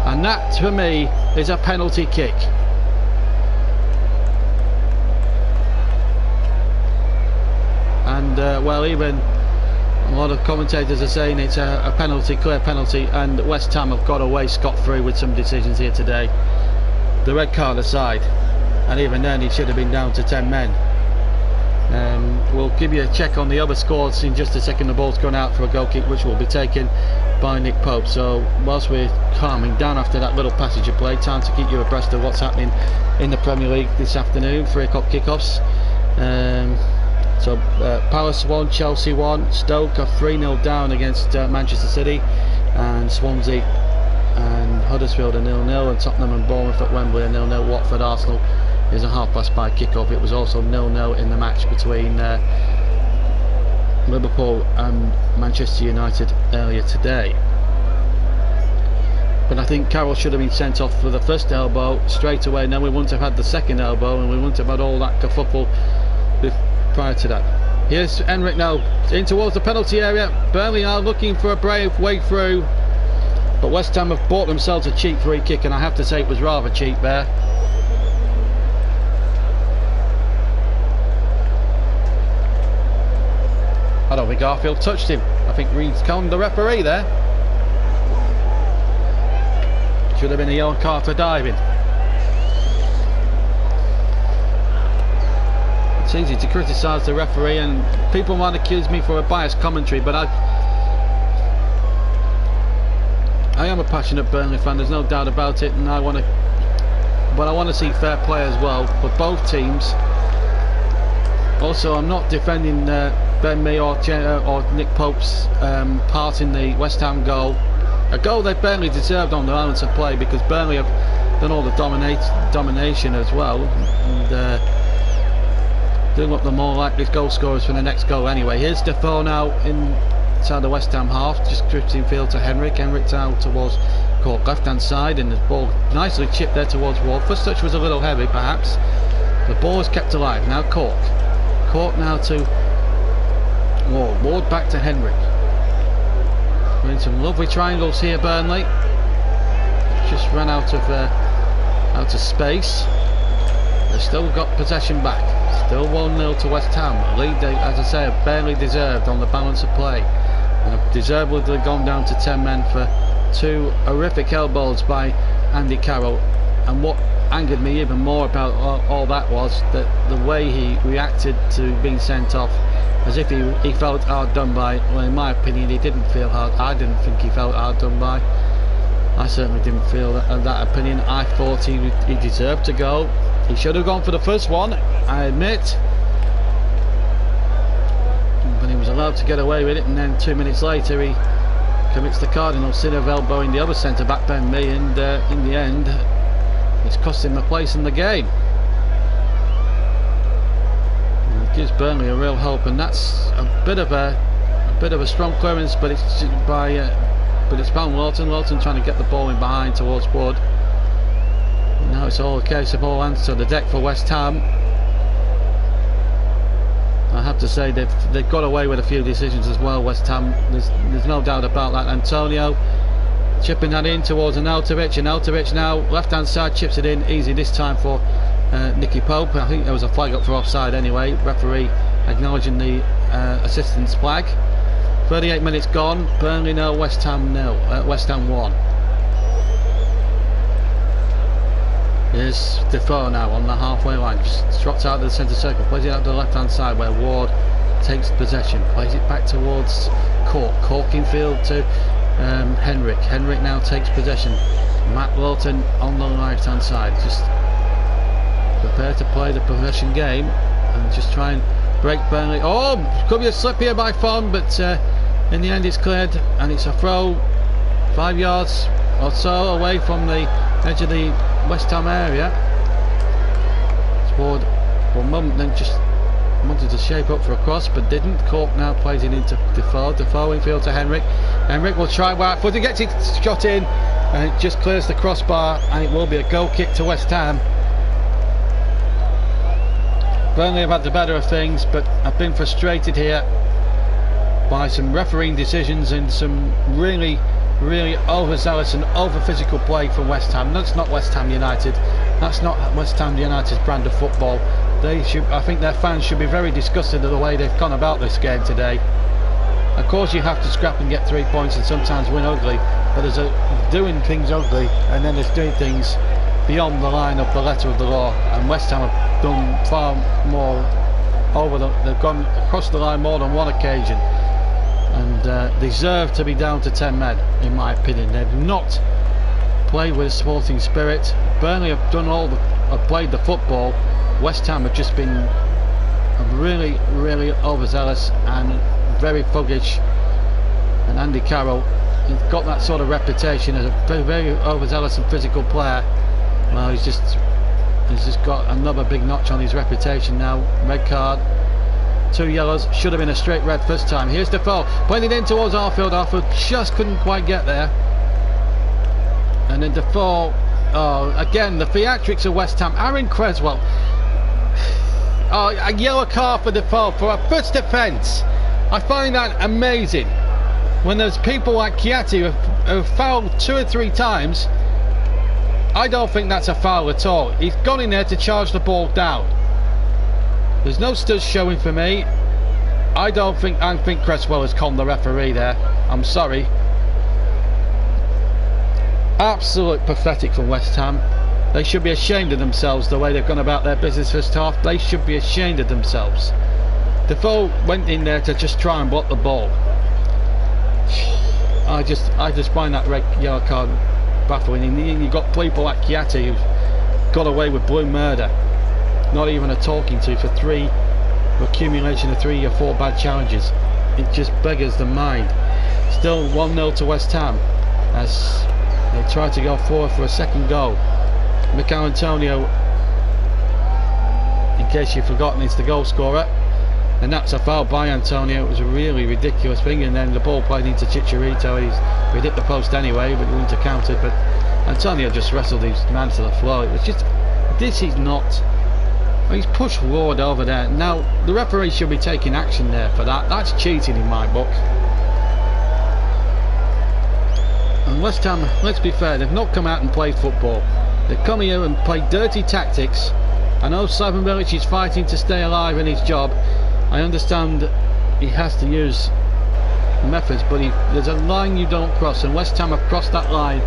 and that for me is a penalty kick. And well, even a lot of commentators are saying it's a penalty, clear penalty, and West Ham have got away scot-free with some decisions here today. The red card aside, and even then he should have been down to 10 men. We'll give you a check on the other scores in just a second. The ball's gone out for a goal kick, which will be taken by Nick Pope. So whilst we're calming down after that little passage of play, time to keep you abreast of what's happening in the Premier League this afternoon. 3 o'clock kickoffs. So Palace 1, Chelsea 1, Stoke are 3-0 down against Manchester City, and Swansea and Huddersfield are 0-0, and Tottenham and Bournemouth at Wembley are 0-0. Watford Arsenal is a half-past by kickoff. It was also 0-0 in the match between Liverpool and Manchester United earlier today. But I think Carroll should have been sent off for the first elbow straight away, and then we wouldn't have had the second elbow, and we wouldn't have had all that kerfuffle prior to that. Here's Enric now in towards the penalty area. Burnley are looking for a brave way through, but West Ham have bought themselves a cheap free kick, and I have to say it was rather cheap there. I don't think Garfield touched him. I think Reed's conned the referee there. Should have been a yellow card for diving. It's easy to criticise the referee, and people might accuse me for a biased commentary, but I am a passionate Burnley fan, there's no doubt about it, and I want to see fair play as well for both teams. Also, I'm not defending Ben Mee or Nick Pope's part in the West Ham goal. A goal they Burnley deserved on the balance of play, because Burnley have done all the domination as well, and do look the more likely goal scorers for the next goal anyway. Here's Defoe now inside the West Ham half, just drifting field to Henrik. Henrik down towards Cork, left hand side, and the ball nicely chipped there towards Ward. First touch was a little heavy perhaps. The ball is kept alive. Now Cork now to Ward. Ward back to Henrik. We're in some lovely triangles here, Burnley. Just ran out of space. They've still got possession back. Still 1-0 to West Ham. A lead they, as I say, have barely deserved on the balance of play. And have deservedly gone down to 10 men for 2 horrific elbows by Andy Carroll. And what angered me even more about all that was that the way he reacted to being sent off, as if he felt hard done by. Well, in my opinion, he didn't feel hard. I didn't think he felt hard done by. I certainly didn't feel that opinion. I thought he deserved to go. He should have gone for the first one, I admit, but he was allowed to get away with it, and then 2 minutes later he commits the cardinal sin of elbowing the other centre back, Ben Mee, and in the end it's cost him a place in the game. And it gives Burnley a real hope, and that's a bit of a strong clearance, but it's by Lawton. Lawton trying to get the ball in behind towards Wood. Now it's all a case of all hands to the deck for West Ham. I have to say they've got away with a few decisions as well, West Ham. There's no doubt about that. Antonio chipping that in towards Arnautovic, and Arnautovic now left hand side chips it in easy this time for Nicky Pope. I think there was a flag up for offside anyway. Referee acknowledging the assistant's flag. 38 minutes gone. Burnley 0, West Ham 0. West Ham 1. Here's Defoe now on the halfway line, just drops out of the centre circle, plays it out to the left hand side where Ward takes possession, plays it back towards Cork. Cork in field to Henrik. Henrik now takes possession. Matt Lawton on the right hand side, just prepare to play the possession game and just try and break Burnley. Oh, could be a slip here by Fon, but in the end it's cleared, and it's a throw 5 yards or so away from the edge of the West Ham area. Ward for a moment then just wanted to shape up for a cross but didn't. Cork now plays it into Defoe. Defoe in field to Henrik. Henrik will try right foot, he gets it shot in and it just clears the crossbar, and it will be a goal kick to West Ham. Burnley have had the better of things, but I've been frustrated here by some refereeing decisions and some really overzealous and over physical play from West Ham. That's not West Ham United. That's not West Ham United's brand of football. I think their fans should be very disgusted at the way they've gone about this game today. Of course you have to scrap and get 3 points and sometimes win ugly, but there's doing things ugly and then there's doing things beyond the line of the letter of the law, and West Ham have done far more they've gone across the line more than one occasion, and deserve to be down to 10 men in my opinion. They've not played with a sporting spirit. Burnley have played the football. West Ham have just been really overzealous and very thuggish, and Andy Carroll, he's got that sort of reputation as a very overzealous and physical player. Well, he's just got another big notch on his reputation now. Red card, 2 yellows, should have been a straight red first time. Here's Defoe playing it in towards Arfield. Arfield just couldn't quite get there, and then Defoe, again the theatrics of West Ham. Aaron Creswell, a yellow card for Defoe for a first defence. I find that amazing when there's people like Chiatti who fouled 2 or 3 times. I don't think that's a foul at all. He's gone in there to charge the ball down. There's no studs showing for me. I think Cresswell has conned the referee there. I'm sorry. Absolute pathetic from West Ham. They should be ashamed of themselves the way they've gone about their business first half. They should be ashamed of themselves. Defoe went in there to just try and block the ball. I just find that red yellow card baffling. And you got people like Chiatti who've got away with blue murder, not even a talking to for accumulation of 3 or 4 bad challenges. It just beggars the mind. Still 1-0 to West Ham as they try to go forward for a second goal. Mikel Antonio, in case you've forgotten, is the goal scorer, and that's a foul by Antonio. It was a really ridiculous thing, and then the ball played into Chicharito. He hit the post anyway, but he wouldn't have counted. But Antonio just wrestled his man to the floor. It was just, this is not, he's pushed Ward over there. Now the referee should be taking action there for that. That's cheating in my book. And West Ham, let's be fair, they've not come out and played football. They've come here and played dirty tactics. I know Slaven Bilic is fighting to stay alive in his job. I understand he has to use methods, but there's a line you don't cross, and West Ham have crossed that line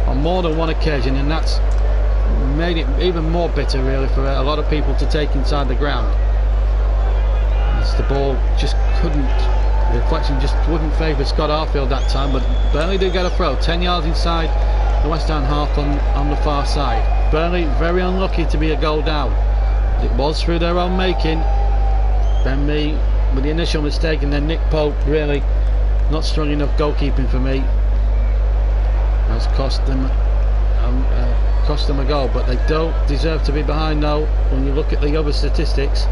on more than one occasion, and that's made it even more bitter really for a lot of people to take inside the ground. As the ball just couldn't, the reflection just wouldn't favour Scott Arfield that time, but Burnley do get a throw 10 yards inside the West Ham half on the far side. Burnley very unlucky to be a goal down. It was through their own making. Ben Mee with the initial mistake, and then Nick Pope really not strong enough goalkeeping for me. Has cost them a goal, but they don't deserve to be behind though when you look at the other statistics.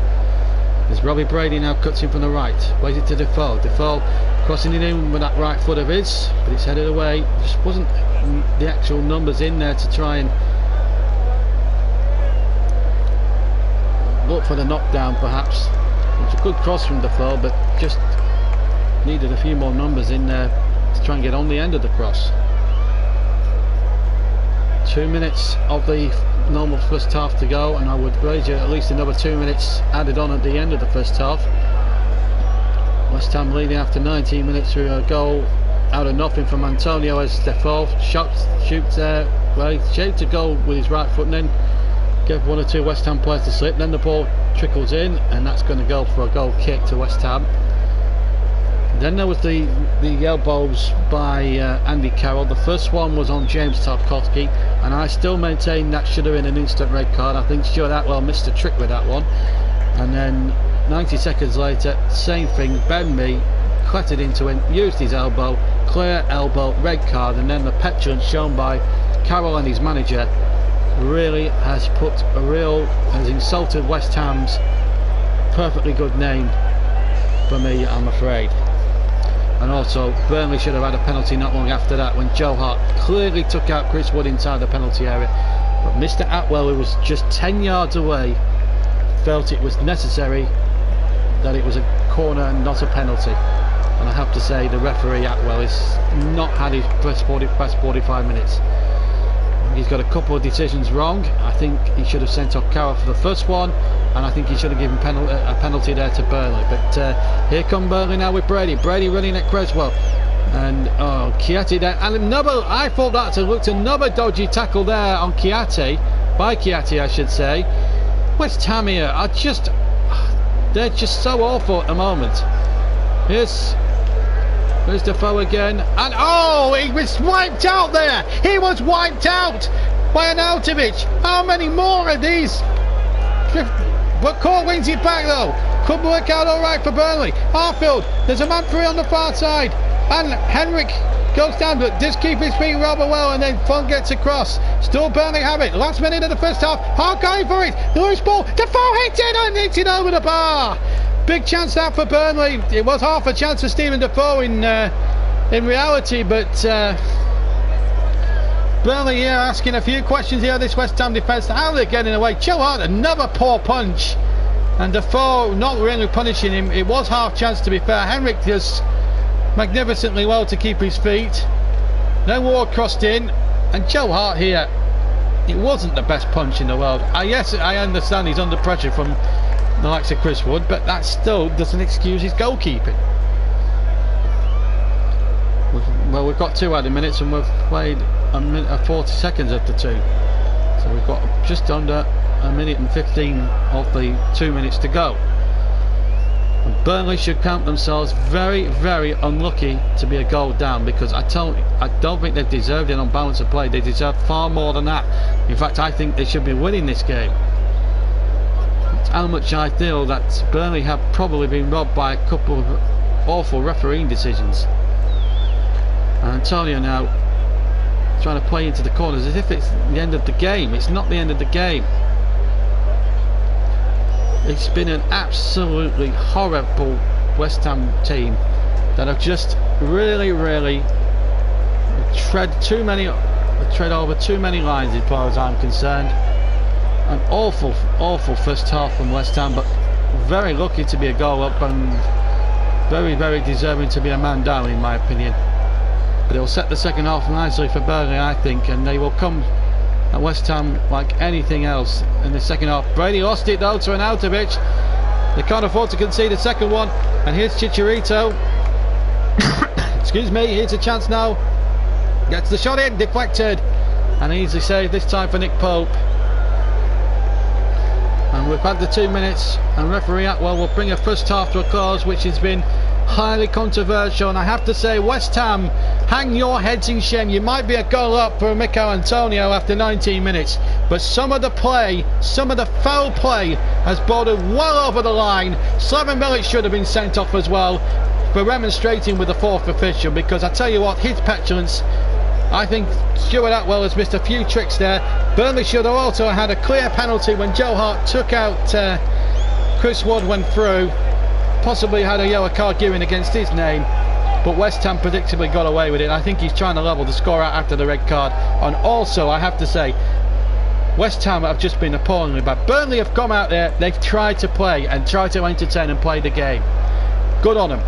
As Robbie Brady now cuts in from the right, waited to Defoe. Defoe crossing it in with that right foot of his, but it's headed away. Just wasn't the actual numbers in there to try and look for the knockdown perhaps. It's a good cross from Defoe, but just needed a few more numbers in there to try and get on the end of the cross. 2 minutes of the normal first half to go, and I would wager at least another 2 minutes added on at the end of the first half. West Ham leading after 19 minutes through a goal out of nothing from Antonio as Defoe shoots there. Well, he shaped a goal with his right foot and then gave 1 or 2 West Ham players to slip. Then the ball trickles in, and that's going to go for a goal kick to West Ham. Then there was the elbows by Andy Carroll. The first one was on James Tarkowski, and I still maintain that should have been an instant red card. I think Stuart Atwell missed a trick with that one. And then 90 seconds later, same thing. Ben Mee clattered into him, used his elbow, clear elbow, red card. And then the petulance shown by Carroll and his manager really has insulted West Ham's perfectly good name for me, I'm afraid. And also Burnley should have had a penalty not long after that when Joe Hart clearly took out Chris Wood inside the penalty area, but Mr. Atwell, who was just 10 yards away, felt it was necessary that it was a corner and not a penalty. And I have to say the referee Atwell has not had his best 45 minutes. He's got a couple of decisions wrong. I think he should have sent off Carroll for the first one, and I think he should have given a penalty there to Burnley. But here come Burnley now with Brady. Brady running at Creswell, and Chiatti there, and another. I thought that looked another dodgy tackle there on Chiatti, by Chiatti I should say. West Ham here are they're just so awful at the moment. There's Defoe again, and he was wiped out there. He was wiped out by Arnautovic. How many more of these? But Court wins it back though. Could work out all right for Burnley. Arfield, there's a man free on the far side, and Henrik goes down, but just keep his feet rather well, and then Font gets across. Still Burnley have it. Last minute of the first half. Hart going for it. The loose ball. Defoe hits it and hits it over the bar. Big chance that for Burnley. It was half a chance for Stephen Defoe in reality, but Burnley here asking a few questions here. This West Ham defence, how are they getting away? Joe Hart, another poor punch, and Defoe not really punishing him. It was half chance to be fair. Henrik does magnificently well to keep his feet. Then Ward crossed in, and Joe Hart here, it wasn't the best punch in the world. Yes, I understand he's under pressure from the likes of Chris Wood, but that still doesn't excuse his goalkeeping. Well, we've got 2 added minutes, and we've played a minute 40 seconds of the 2, so we've got just under a minute and 15 of the 2 minutes to go. Burnley should count themselves very, very unlucky to be a goal down, because I don't think they've deserved it on balance of play. They deserve far more than that. In fact, I think they should be winning this game. That's how much I feel that Burnley have probably been robbed by a couple of awful refereeing decisions. And Antonio now trying to play into the corners as if it's the end of the game. It's not the end of the game. It's been an absolutely horrible West Ham team that have just really tread over too many lines as far as I'm concerned. An awful first half from West Ham, but very lucky to be a goal up and very deserving to be a man down, in my opinion. But it'll set the second half nicely for Burnley, I think, and they will come at West Ham like anything else in the second half. Brady lost it though to Arnautovic. They can't afford to concede a second one, and here's Chicharito. Excuse me, here's a chance now. Gets the shot in, deflected, and easily saved this time for Nick Pope. And we've had the 2 minutes, and referee Atwell will bring a first half to a close, which has been highly controversial. And I have to say, West Ham, hang your heads in shame. You might be a goal up for Mikel Antonio after 19 minutes, but some of the play, some of the foul play has bordered well over the line. Slaven Milic should have been sent off as well for remonstrating with the fourth official, because I tell you what, his petulance, I think Stuart Atwell has missed a few tricks there. Burnley should have also had a clear penalty when Joe Hart took out Chris Wood went through. Possibly had a yellow card given against his name, but West Ham predictably got away with it. I think he's trying to level the score out after the red card. And also, I have to say, West Ham have just been appallingly bad. Burnley have come out there, they've tried to play and tried to entertain and play the game. Good on them.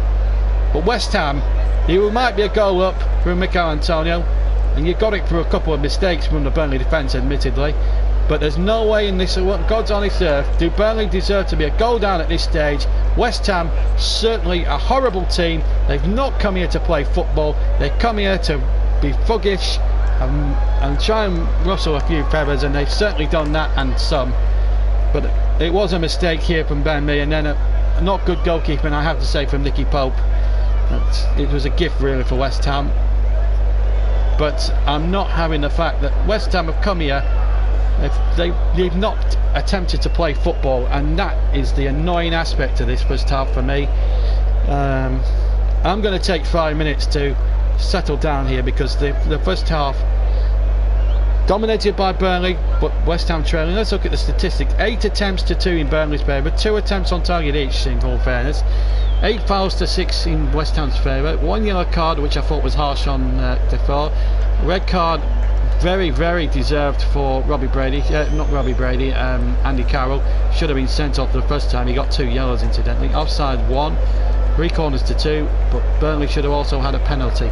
But West Ham, you might be a goal up from Mikel Antonio, and you got it for a couple of mistakes from the Burnley defence, admittedly. But there's no way in this God's honest earth do Burnley deserve to be a goal down at this stage. West Ham, certainly a horrible team. They've not come here to play football. They come here to be thuggish and try and rustle a few feathers, and they've certainly done that and some. But it was a mistake here from Ben Mee, and then a not good goalkeeping, I have to say, from Nicky Pope. It was a gift really for West Ham. But I'm not having the fact that West Ham have come here. They've not attempted to play football, and that is the annoying aspect of this first half for me. I'm going to take 5 minutes to settle down here, because the first half dominated by Burnley, but West Ham trailing. Let's look at the statistics. 8 attempts to 2 in Burnley's favour, 2 attempts on target each, in all fairness. 8 fouls to 6 in West Ham's favour. 1 yellow card, which I thought was harsh on Defoe. Red card, very deserved for Andy Carroll. Should have been sent off the first time. He got 2 yellows, incidentally. Offside 1, 3 corners to 2, but Burnley should have also had a penalty,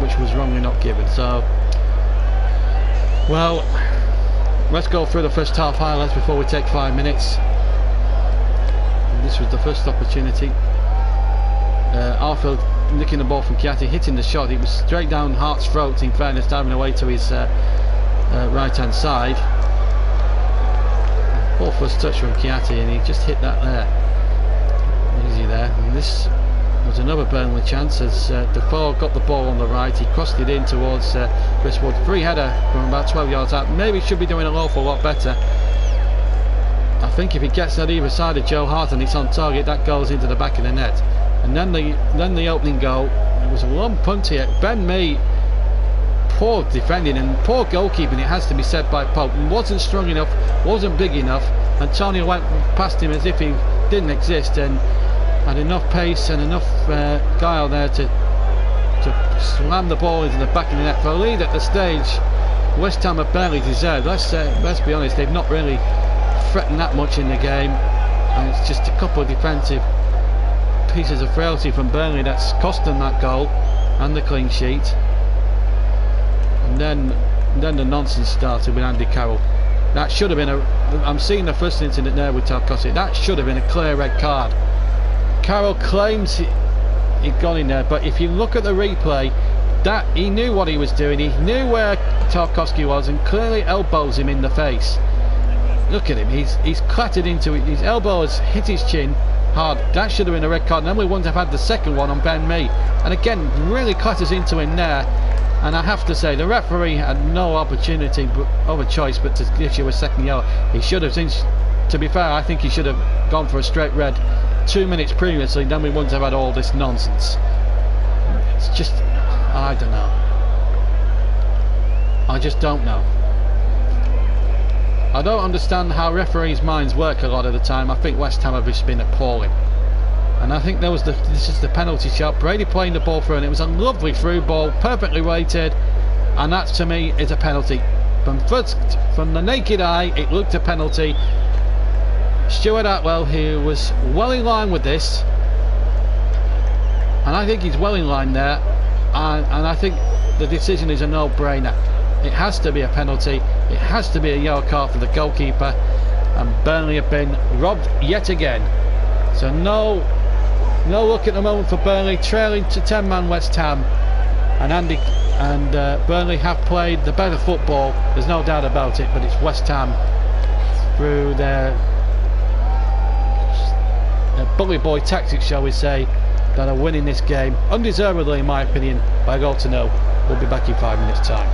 which was wrongly not given. So, well, let's go through the first half highlights before we take 5 minutes. And this was the first opportunity. Arfield nicking the ball from Chiati, hitting the shot. It was straight down Hart's throat, in fairness, diving away to his right hand side. Poor first touch from Chiati, and he just hit that there. Easy there. And this was another Burnley chance as Defoe got the ball on the right. He crossed it in towards Chris Wood. Free header from about 12 yards out. Maybe should be doing an awful lot better. I think if he gets that either side of Joe Hart and it's on target, that goes into the back of the net. And then the opening goal, it was a long punt here. Ben Mee, poor defending and poor goalkeeping, it has to be said, by Pope. Wasn't strong enough, wasn't big enough. Antonio went past him as if he didn't exist, and had enough pace and enough guile there to slam the ball into the back of the net for a lead at the stage. West Ham have barely deserved. Let's be honest, they've not really threatened that much in the game, and it's just a couple of defensive pieces of frailty from Burnley that's cost them that goal and the clean sheet. And then the nonsense started with Andy Carroll. That should have been I'm seeing the first incident there with Tarkowski. That should have been a clear red card. Carroll claims he'd gone in there, but if you look at the replay, that he knew what he was doing. He knew where Tarkowski was and clearly elbows him in the face. Look at him, he's clattered into it, his elbow has hit his chin hard. That should have been a red card, and then we wouldn't have had the second one on Ben Mee. And again, really clatters into him there. And I have to say, the referee had no opportunity of a choice but to give you a second yellow. He should have, since, to be fair, I think he should have gone for a straight red 2 minutes previously, then we wouldn't have had all this nonsense. It's just, I don't know. I just don't know. I don't understand how referees' minds work a lot of the time. I think West Ham have just been appalling. And I think this is the penalty shot. Brady playing the ball through, and it was a lovely through ball, perfectly weighted, and that to me is a penalty. From the naked eye, it looked a penalty. Stuart Atwell, who was well in line with this, and I think he's well in line there, and I think the decision is a no-brainer. It has to be a penalty. It has to be a yellow card for the goalkeeper, and Burnley have been robbed yet again. So no look at the moment for Burnley, trailing to 10-man West Ham, and Burnley have played the better football. There's no doubt about it, but it's West Ham through their bully boy tactics, shall we say, that are winning this game undeservedly, in my opinion, by a goal to nil. We'll be back in 5 minutes' time.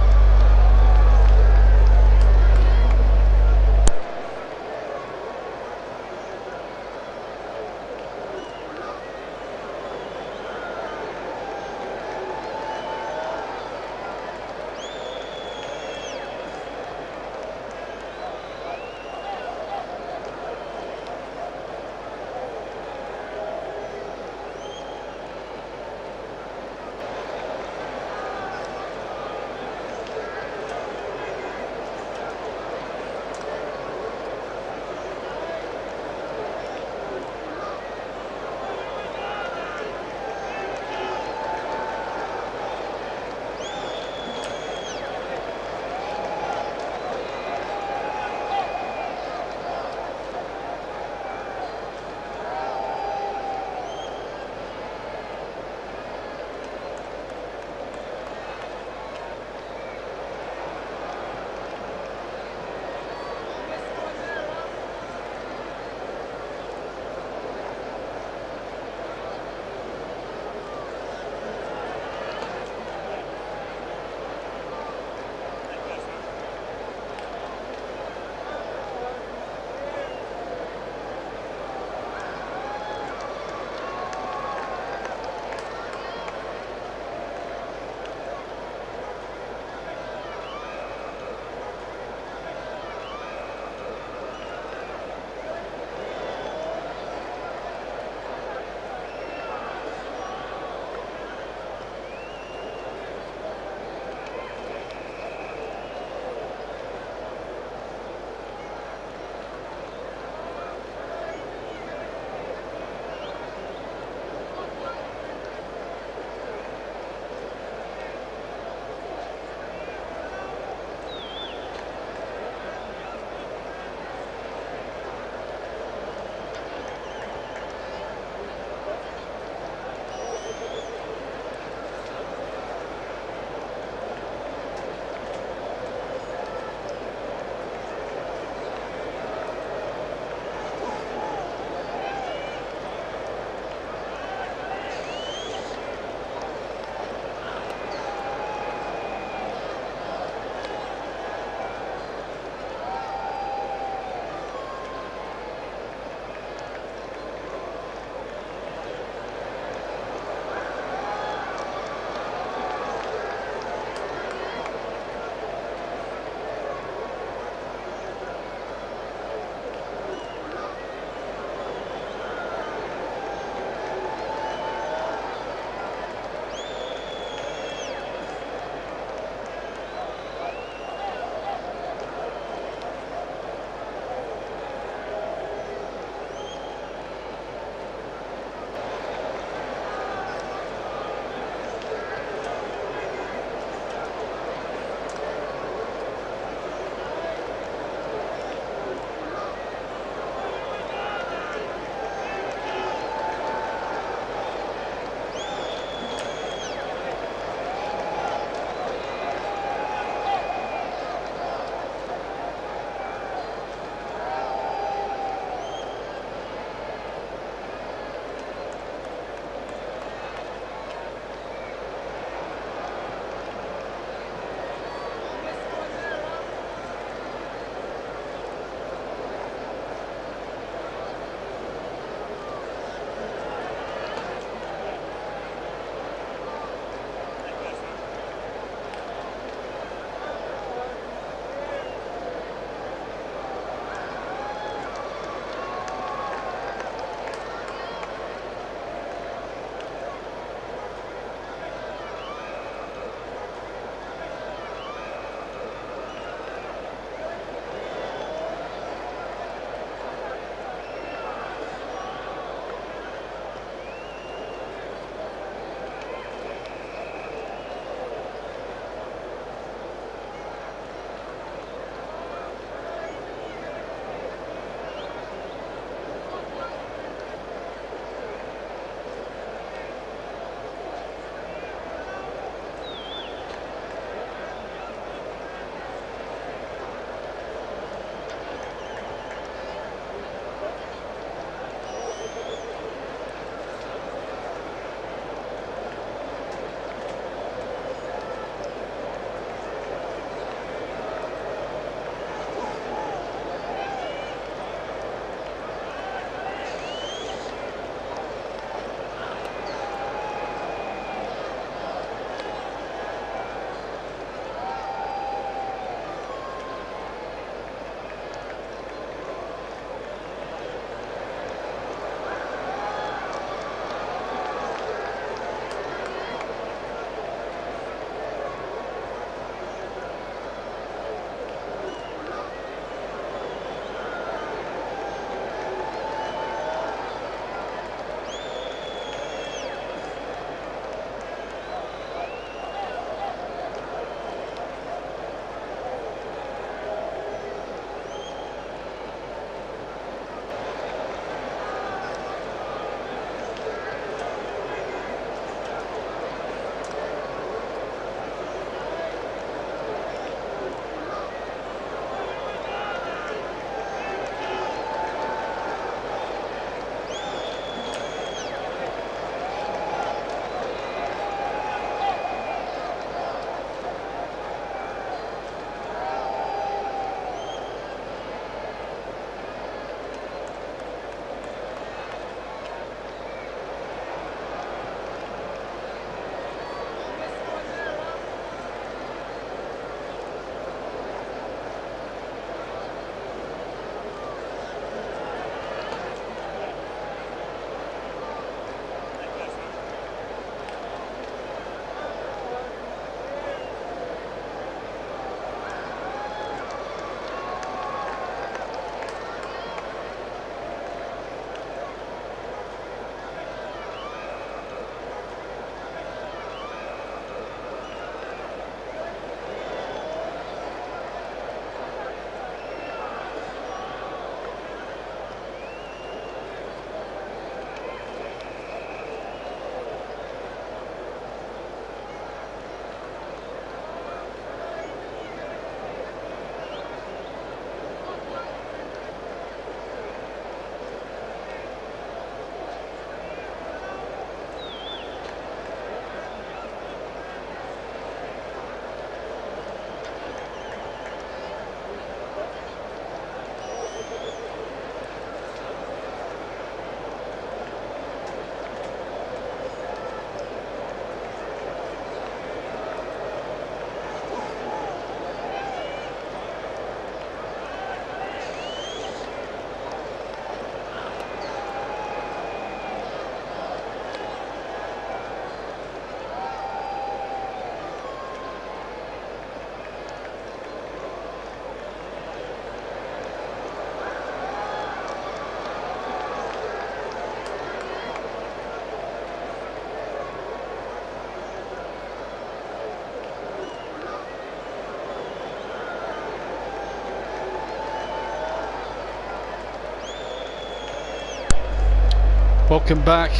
Welcome back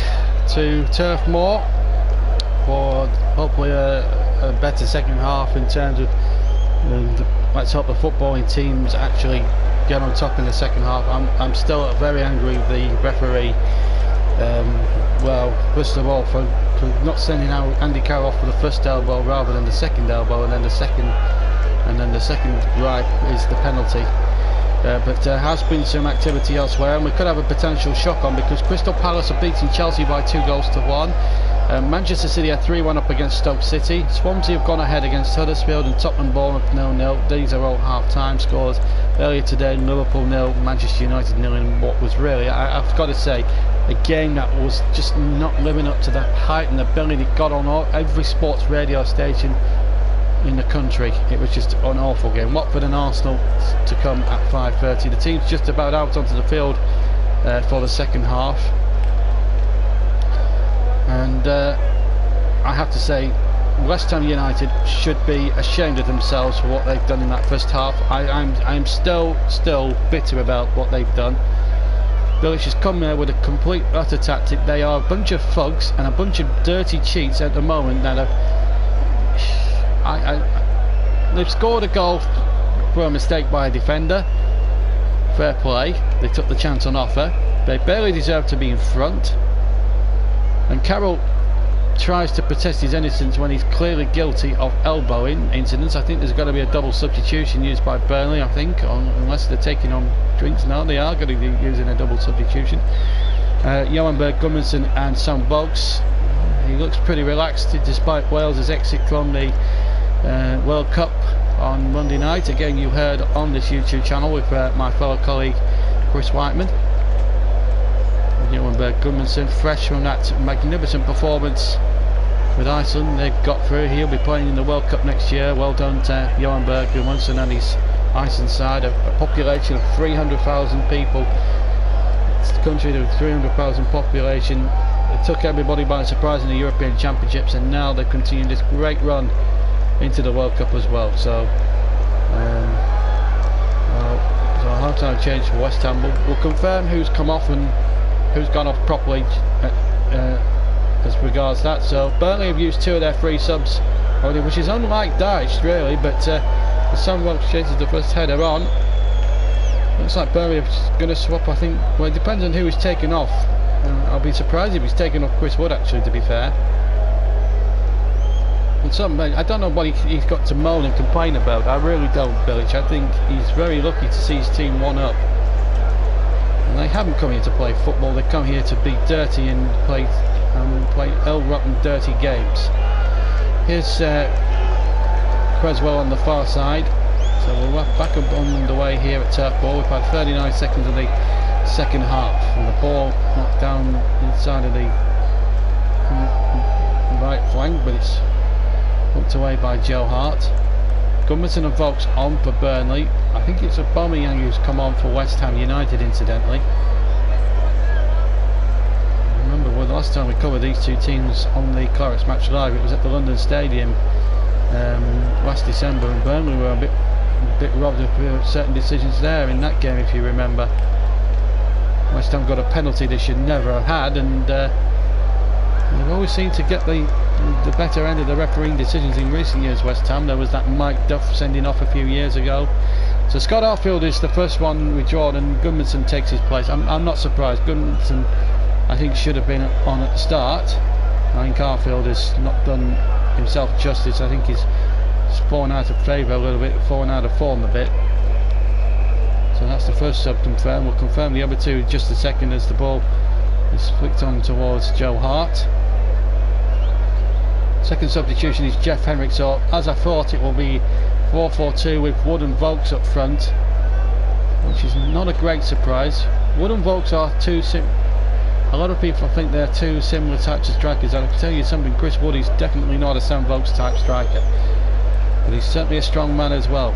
to Turf Moor for hopefully a better second half in terms of let's hope the footballing teams actually get on top in the second half. I'm still very angry with the referee. Well, first of all for not sending out Andy Carroll off for the first elbow rather than the second elbow, and then the second right is the penalty. But there has been some activity elsewhere, and we could have a potential shock on, because Crystal Palace are beating Chelsea by 2-1. Manchester City are 3-1 up against Stoke City. Swansea have gone ahead against Huddersfield, and Tottenham Bournemouth 0-0. These are all half-time scores. Earlier today, Liverpool 0, Manchester United 0, in what was really, I've got to say, a game that was just not living up to the height and the ability it got on every sports radio station in the country. It was just an awful game. Watford and Arsenal to come at 5:30. The team's just about out onto the field for the second half, and I have to say West Ham United should be ashamed of themselves for what they've done in that first half. I'm still bitter about what they've done. Bilic has come there with a complete utter tactic. They are a bunch of thugs and a bunch of dirty cheats at the moment that are they've scored a goal for a mistake by a defender. Fair play, they took the chance on offer. They barely deserve to be in front, and Carroll tries to protest his innocence when he's clearly guilty of elbowing incidents. I think there's got to be a double substitution used by Burnley, I think, unless they're taking on drinks. No, they are going to be using a double substitution. Johan Berg Gudmundsson and Sam Vokes. He looks pretty relaxed despite Wales' exit from the World Cup on Monday night. Again, you heard on this YouTube channel with my fellow colleague Chris Whiteman. Johan Berg Gudmundsson, fresh from that magnificent performance with Iceland. They've got through. He'll be playing in the World Cup next year. Well done to Johan Berg Gudmundsson and his Iceland side. A population of 300,000 people. It's a country with 300,000 population. It took everybody by surprise in the European Championships, and now they've continued this great run into the World Cup as well. So so a half-time change for West Ham. We'll confirm who's come off and who's gone off properly as regards that. So Burnley have used 2 of their free subs already, which is unlike Dyche really, but Sam Vokes chases the first header on. Looks like Burnley are going to swap, I think. Well, it depends on who is taken off. I'll be surprised if he's taken off Chris Wood, actually, to be fair. And I don't know what he's got to moan and complain about. I really don't, Bilic. I think he's very lucky to see his team 1 up. And they haven't come here to play football. They come here to be dirty and play ill-rotten, dirty games. Here's Creswell on the far side. So we're back up on the way here at Turf Moor. We've had 39 seconds of the second half, and the ball knocked down inside of the right flank, but it's hooked away by Joe Hart. Gudmundsson and Vokes on for Burnley. I think it's Aubameyang who's come on for West Ham United, incidentally. I remember the last time we covered these two teams on the Clarets Match Live, it was at the London Stadium last December, and Burnley were a bit robbed of certain decisions there in that game, if you remember. West Ham got a penalty they should never have had, and they've always seemed to get the better end of the refereeing decisions in recent years, West Ham. There was that Mike Duff sending off a few years ago. So Scott Arfield is the first one withdrawn, and Gudmundsson takes his place. I'm not surprised. Gudmundsson, I think, should have been on at the start. I think Arfield has not done himself justice. I think he's fallen out of favour a little bit, fallen out of form a bit. So that's the first sub confirmed. We'll confirm the other two in just a second as the ball is flicked on towards Joe Hart. Second substitution is Jeff Henrik. So as I thought, it will be 4-4-2 with Wood and Vokes up front, which is not a great surprise. Wood and Vokes are a lot of people think they're two similar types of strikers. I can tell you something, Chris Wood is definitely not a Sam Vokes type striker, but he's certainly a strong man as well.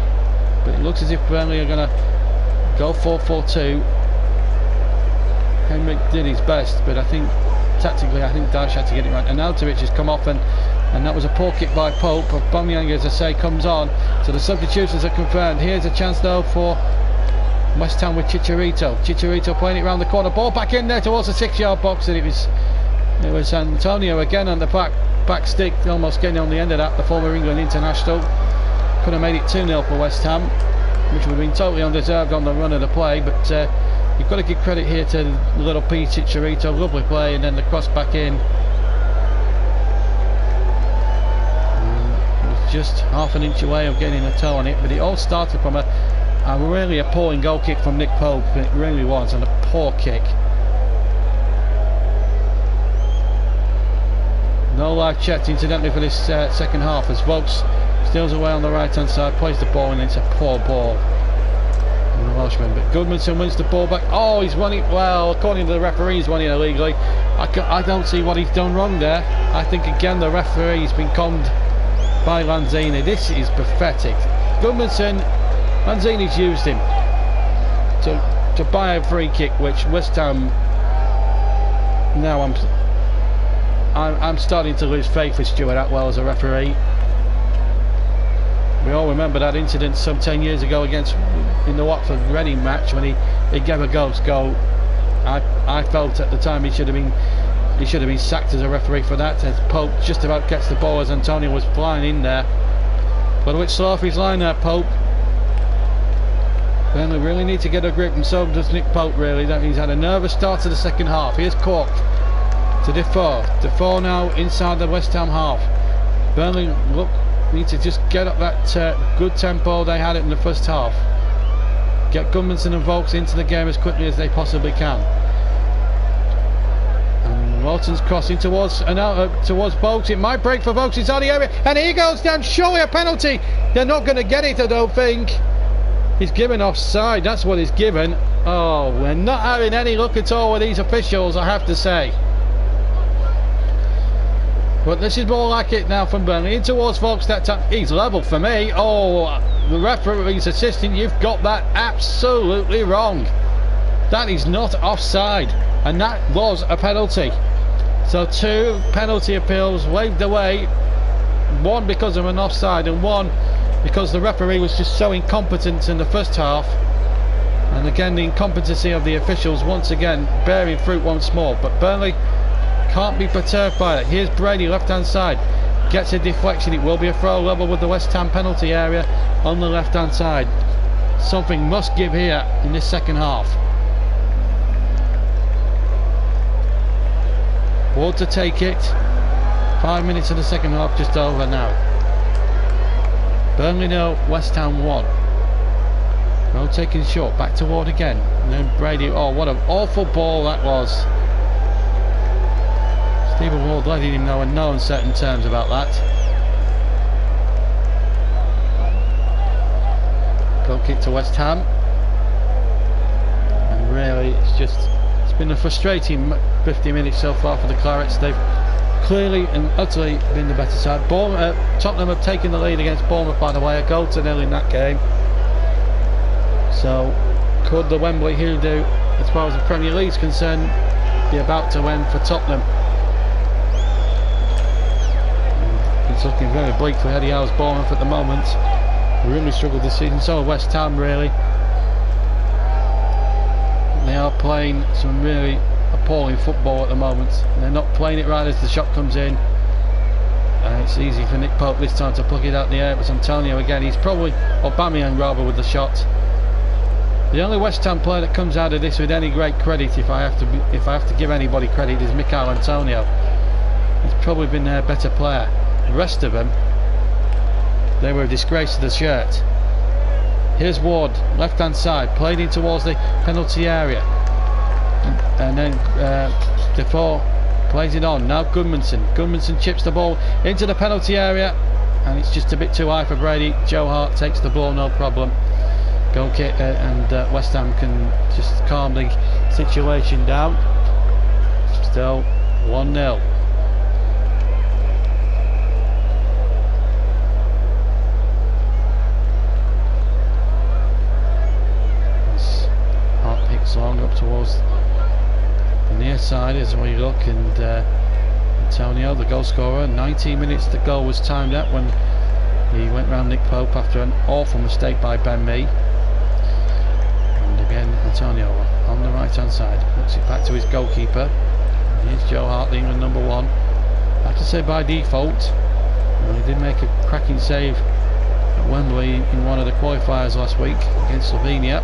But it looks as if Burnley are going to go 4-4-2. Henrik did his best, but I think tactically, I think Dyche had to get it right. And Altovich has come off, and that was a poor kick by Pope. Aubameyang, as I say, comes on. So the substitutions are confirmed. Here's a chance though for West Ham with Chicharito. Chicharito playing it round the corner. Ball back in there towards the 6-yard box, and it was Antonio again on the back stick, almost getting on the end of that. The former England international could have made it 2-0 for West Ham, which would have been totally undeserved on the run of the play. But you've got to give credit here to little P. Chicharito. Lovely play, and then the cross back in. Just half an inch away of getting a toe on it, but it all started from a really appalling goal kick from Nick Pope. It really was, and a poor kick. No live chat incidentally for this second half, as Vokes steals away on the right hand side, plays the ball, and it's a poor ball from the Welshman. But Goodmanson wins the ball back. Oh, he's won it, well, according to the referee, he's won it illegally. I don't see what he's done wrong there. I think again the referee's been conned by Lanzini. This is pathetic. Goodmanson, Lanzini's used him to buy a free kick, which West Ham, now I'm starting to lose faith with Stuart Atwell as a referee. We all remember that incident some 10 years ago in the Watford Reading match when he gave a ghost goal. I felt at the time he should have been sacked as a referee for that, as Pope just about gets the ball as Antonio was flying in there. But a bit slow off his line there, Pope. Burnley really need to get a grip, and so does Nick Pope really. He's had a nervous start to the second half. Here's Cork to Defoe. Defoe now inside the West Ham half. Burnley need to just get up that good tempo they had it in the first half. Get Goodmanson and Vokes into the game as quickly as they possibly can. And Walton's crossing towards Vokes. It might break for Vokes inside the area, and he goes down. Surely a penalty. They're not going to get it, I don't think. He's given offside. That's what he's given. Oh, we're not having any luck at all with these officials, I have to say. But this is more like it now from Burnley. In towards Vokes that time. He's level for me. Oh, the referee's assistant, you've got that absolutely wrong. That is not offside, and that was a penalty. So 2 penalty appeals waved away, 1 because of an offside and 1 because the referee was just so incompetent in the first half. And again, the incompetency of the officials once again bearing fruit once more. But Burnley can't be perturbed by it. Here's Brady, left hand side, gets a deflection. It will be a throw level with the West Ham penalty area on the left hand side. Something must give here in this second half. Ward to take it. 5 minutes of the second half just over now. Burnley 0, West Ham 1. Well taken short, back to Ward again, and then Brady. Oh, what an awful ball that was. Stephen Ward letting him know in no uncertain terms about that. Goal kick to West Ham, and really it's been a frustrating 50 minutes so far for the Clarets. They've clearly and utterly been the better side. Tottenham have taken the lead against Bournemouth, by the way, a 0-0 in that game. So could the Wembley hoodoo, as far as the Premier League's concerned, be about to end for Tottenham? It's looking very bleak for Eddie Howe's Bournemouth at the moment. Really struggled this season. So are West Ham, really. They are playing some really appalling football at the moment. They're not playing it right as the shot comes in. It's easy for Nick Pope this time to pluck it out in the air. It was Antonio again. He's probably Aubameyang rather with the shot. The only West Ham player that comes out of this with any great credit, if I have to give anybody credit, is Mikel Antonio. He's probably been their better player. The rest of them, they were a disgrace to the shirt. Here's Ward, left hand side, played in towards the penalty area, and then Defoe plays it on. Now Goodmanson chips the ball into the penalty area, and it's just a bit too high for Brady. Joe Hart takes the ball, no problem. Goal kick, and West Ham can just calm the situation down. Still 1-0. Hart picks long up towards the near side as we look, and Antonio, the goal scorer, 19 minutes the goal was timed at when he went round Nick Pope after an awful mistake by Ben Mee. Antonio on the right hand side. Looks it back to his goalkeeper. Here's Joe Hart, the England number 1. I have to say by default. He did make a cracking save at Wembley in one of the qualifiers last week against Slovenia.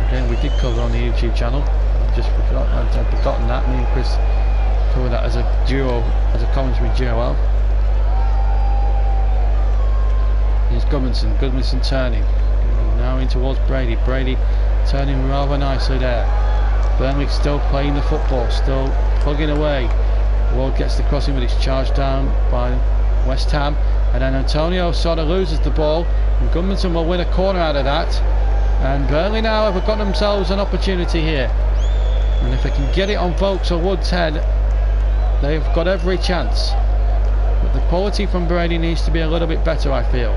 Again, we did cover on the YouTube channel. I'd forgotten that. Me and Chris covered that as a duo, as a commentary duo. Here's Gudmundsson turning. Now in towards Brady. Brady turning rather nicely there. Burnley still playing the football, still plugging away. Ward gets the crossing, but it's charged down by West Ham. And then Antonio sort of loses the ball. And Gudmundsson will win a corner out of that. And Burnley now have got themselves an opportunity here. And if they can get it on Vokes or Wood's head, they've got every chance. But the quality from Brady needs to be a little bit better, I feel.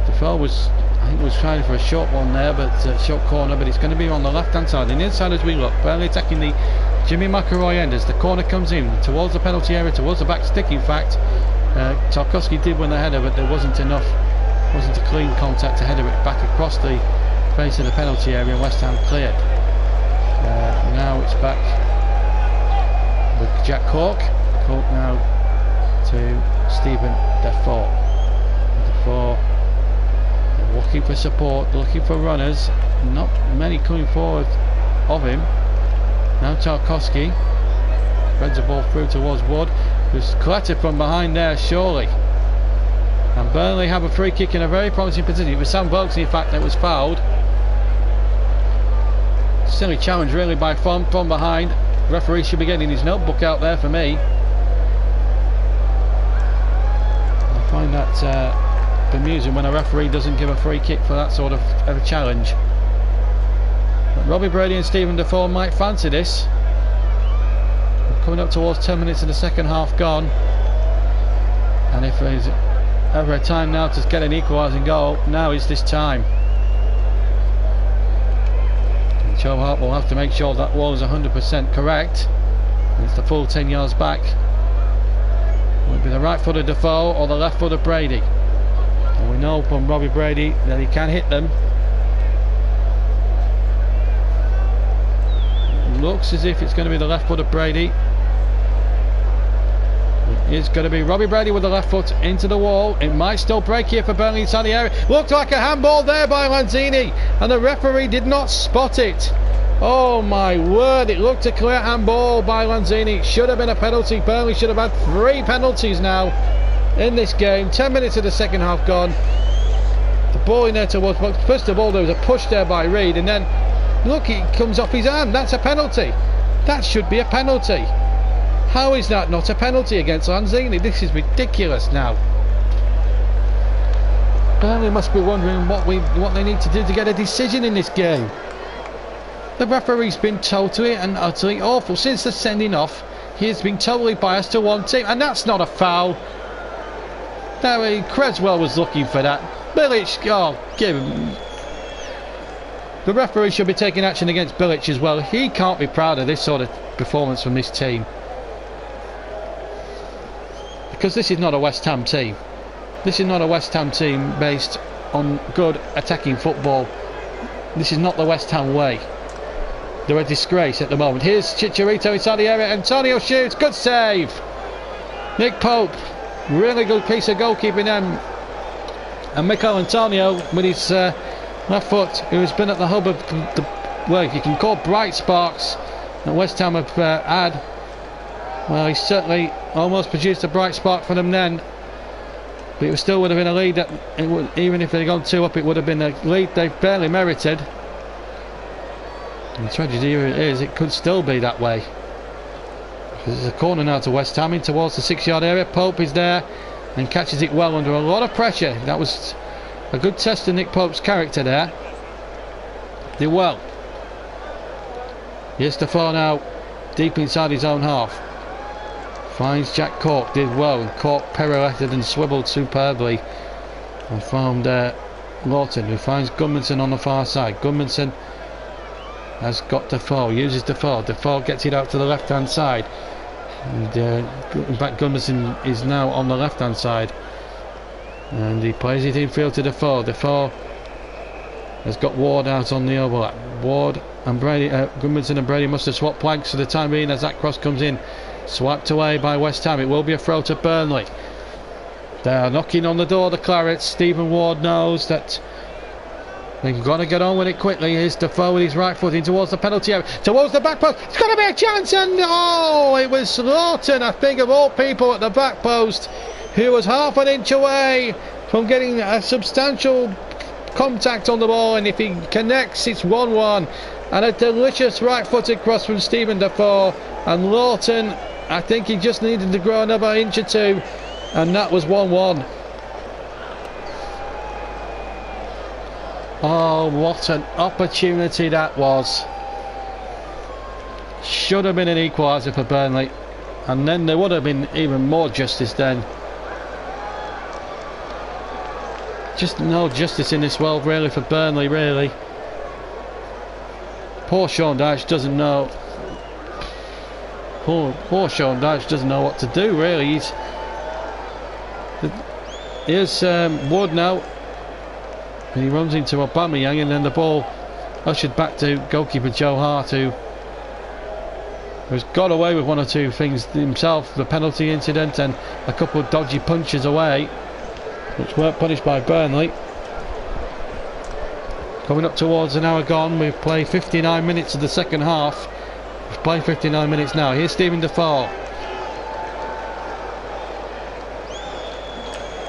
Defoe was, I think, was trying for a short one there, but short corner, but it's going to be on the left-hand side. And inside as we look, Burnley attacking the Jimmy McElroy end as the corner comes in towards the penalty area, towards the back stick. In fact, Tarkowski did win the header, but there wasn't enough, wasn't a clean contact to header it back across the face of the penalty area, and West Ham cleared. Now it's back with Jack Cork. Cork now to Stephen Defoe. Defoe looking for support, looking for runners. Not many coming forward of him. Now Tarkowski spreads the ball through towards Wood, who's collected from behind there, surely. And Burnley have a free kick in a very promising position. It was Sam Vokes, in fact, that was fouled. Silly challenge really by from behind. Referee should be getting his notebook out there for me. I find that bemusing when a referee doesn't give a free kick for that sort of a challenge. But Robbie Brady and Stephen Defoe might fancy this. We're coming up towards 10 minutes of the second half gone. And if there's ever a time now to get an equalising goal, now is this time. Joe Hart will have to make sure that wall is 100% correct. It's the full 10 yards back. Will it be the right foot of Defoe or the left foot of Brady? And we know from Robbie Brady that he can hit them. It looks as if it's going to be the left foot of Brady. It is going to be Robbie Brady with the left foot into the wall. It might still break here for Burnley inside the area. Looked like a handball there by Lanzini, and the referee did not spot it. Oh my word, it looked a clear handball by Lanzini. It should have been a penalty. Burnley should have had 3 penalties now in this game. 10 minutes of the second half gone. The ball in there towards, first of all there was a push there by Reed, and then look, it comes off his hand. That's a penalty. That should be a penalty. How is that not a penalty against Lanzini? This is ridiculous now. Burnley must be wondering what they need to do to get a decision in this game. The referee's been totally and utterly awful since the sending off. He has been totally biased to one team, and that's not a foul. Now Creswell was looking for that. Bilic, oh, give him. The referee should be taking action against Bilic as well. He can't be proud of this sort of performance from this team. Because this is not a West Ham team. This is not a West Ham team based on good attacking football. This is not the West Ham way. They're a disgrace at the moment. Here's Chicharito inside the area. Antonio shoots. Good save. Nick Pope. Really good piece of goalkeeping then. And Mikel Antonio with his left foot, who has been at the hub of the, well, you can call bright sparks that West Ham have had. Well, he certainly almost produced a bright spark for them then, but it still would have been a lead that even if they'd gone 2 up, it would have been a lead they've barely merited. And the tragedy here is it could still be that way, because it's a corner now to West Ham in towards the 6-yard area. Pope is there and catches it well under a lot of pressure. That was a good test of Nick Pope's character there. Did well. Here's Defoe now deep inside his own half. Finds Jack Cork, did well, and Cork pirouetted and swiveled superbly and found Lawton, who finds Gudmundsson on the far side. Gudmundsson has got Defoe, uses Defoe. Defoe gets it out to the left hand side, and in fact Gudmundsson is now on the left hand side. And he plays it infield to Defoe. Defoe has got Ward out on the overlap. Ward and Brady, Goodmanson and Brady must have swapped planks for the time being as that cross comes in. Swiped away by West Ham. It will be a throw to Burnley. They're knocking on the door, the Clarets. Stephen Ward knows that they've got to get on with it quickly. Here's Defoe with his right foot in towards the penalty area, towards the back post. It's got to be a chance, and oh, it was Lawton, I think, of all people, at the back post, who was half an inch away from getting a substantial contact on the ball, and if he connects, it's 1-1. And a delicious right-footed cross from Stephen Defoe, and Lawton, I think he just needed to grow another inch or two, and that was 1-1. Oh, what an opportunity that was. Should have been an equaliser for Burnley, and then there would have been even more justice then. Just no justice in this world really for Burnley, really. Poor Sean Dyche doesn't know. Poor Sean Dyche doesn't know what to do, really. Here's Wood now. And he runs into Aubameyang, and then the ball ushered back to goalkeeper Joe Hart, who's got away with one or two things himself. The penalty incident and a couple of dodgy punches away, which weren't punished by Burnley. Coming up towards an hour gone. We've played 59 minutes of the second half. We've played 59 minutes now. Here's Stephen Defoe.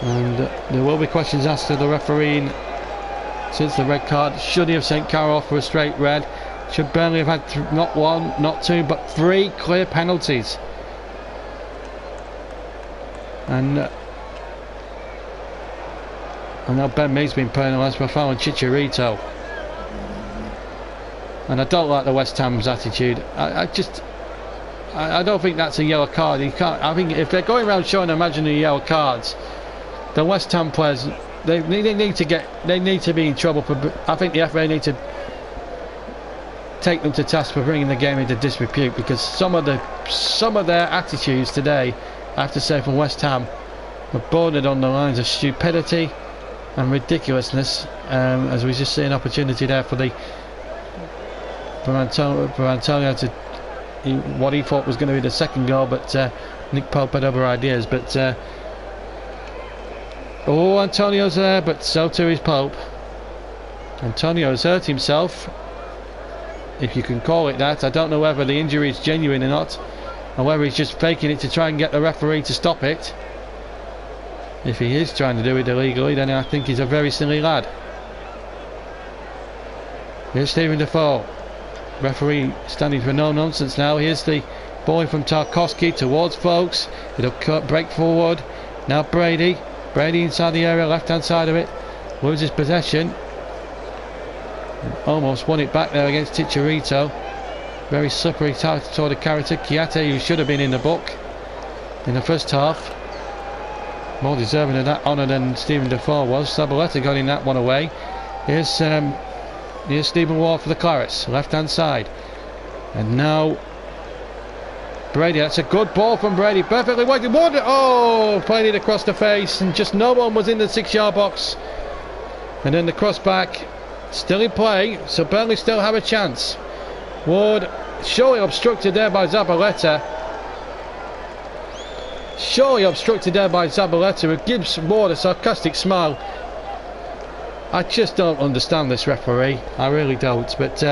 And there will be questions asked of the referee since the red card. Should he have sent Carroll off for a straight red? Should Burnley have had not one, not two, but three clear penalties? And I know Ben Mead's been penalised for fouling Chicharito, and I don't like the West Ham's attitude. I don't think that's a yellow card. You can't. I think if they're going around showing imaginary yellow cards, the West Ham players they need to be in trouble for. I think the FA need to take them to task for bringing the game into disrepute, because some of their attitudes today, I have to say, from West Ham, were bordered on the lines of stupidity and ridiculousness, as we just see an opportunity there for Antonio to what he thought was going to be the second goal, but Nick Pope had other ideas. But oh, Antonio's there, but so too is Pope. Antonio has hurt himself, if you can call it that. I don't know whether the injury is genuine or not, or whether he's just faking it to try and get the referee to stop it. If he is trying to do it illegally, then I think he's a very silly lad. Here's Stephen Defoe. Referee standing for no nonsense now. Here's the ball from Tarkowski towards Folks. It'll break forward. Now Brady. Brady inside the area, left hand side of it. Loses possession. Almost won it back there against Chicharito. Very slippery sort of character. Kiate, who should have been in the book in the first half. More deserving of that honour than Stephen Defoe was. Zabaleta got in that one away. Here's Stephen Ward for the Clarets, left hand side. And now Brady. That's a good ball from Brady, perfectly weighted. Oh, played it across the face, and just no one was in the 6-yard box. And then the cross back, still in play, so Burnley still have a chance. Ward surely obstructed there by Zabaleta. Who gives Ward a sarcastic smile. I just don't understand this referee, I really don't. But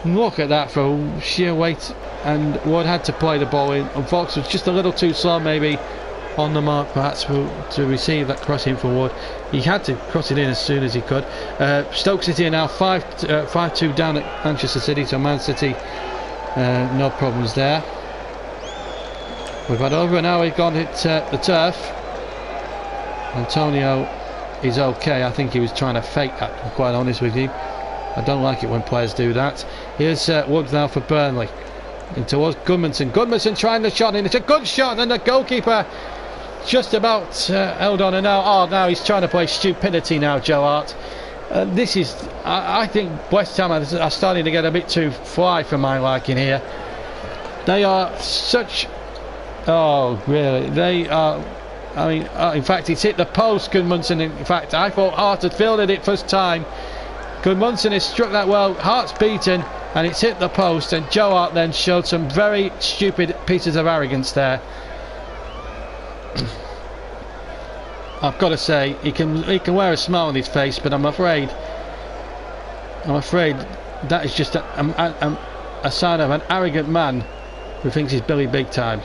look at that for sheer weight, and Ward had to play the ball in, and Fox was just a little too slow maybe on the mark perhaps to receive that cross in for Ward. He had to cross it in as soon as he could. Stoke City are now 5-2 down at Manchester City, so Man City no problems there. We've had over an hour gone hit the turf. Antonio is okay. I think he was trying to fake that, to be quite honest with you. I don't like it when players do that. Here's Woods now for Burnley. In towards Goodmanson. Goodmanson trying the shot in. It's a good shot, and the goalkeeper just about held on. And now he's trying to play stupidity now, Joe Hart. This is, I think West Ham are starting to get a bit too fly for my liking here. They are such... Oh, really? They are I mean, in fact, it's hit the post, Gudmundsson. In fact, I thought Hart had fielded it first time. Gudmundsson has struck that well. Hart's beaten, and it's hit the post. And Joe Hart then showed some very stupid pieces of arrogance there. I've got to say, he can wear a smile on his face, but I'm afraid that is just a sign of an arrogant man who thinks he's Billy Big Time.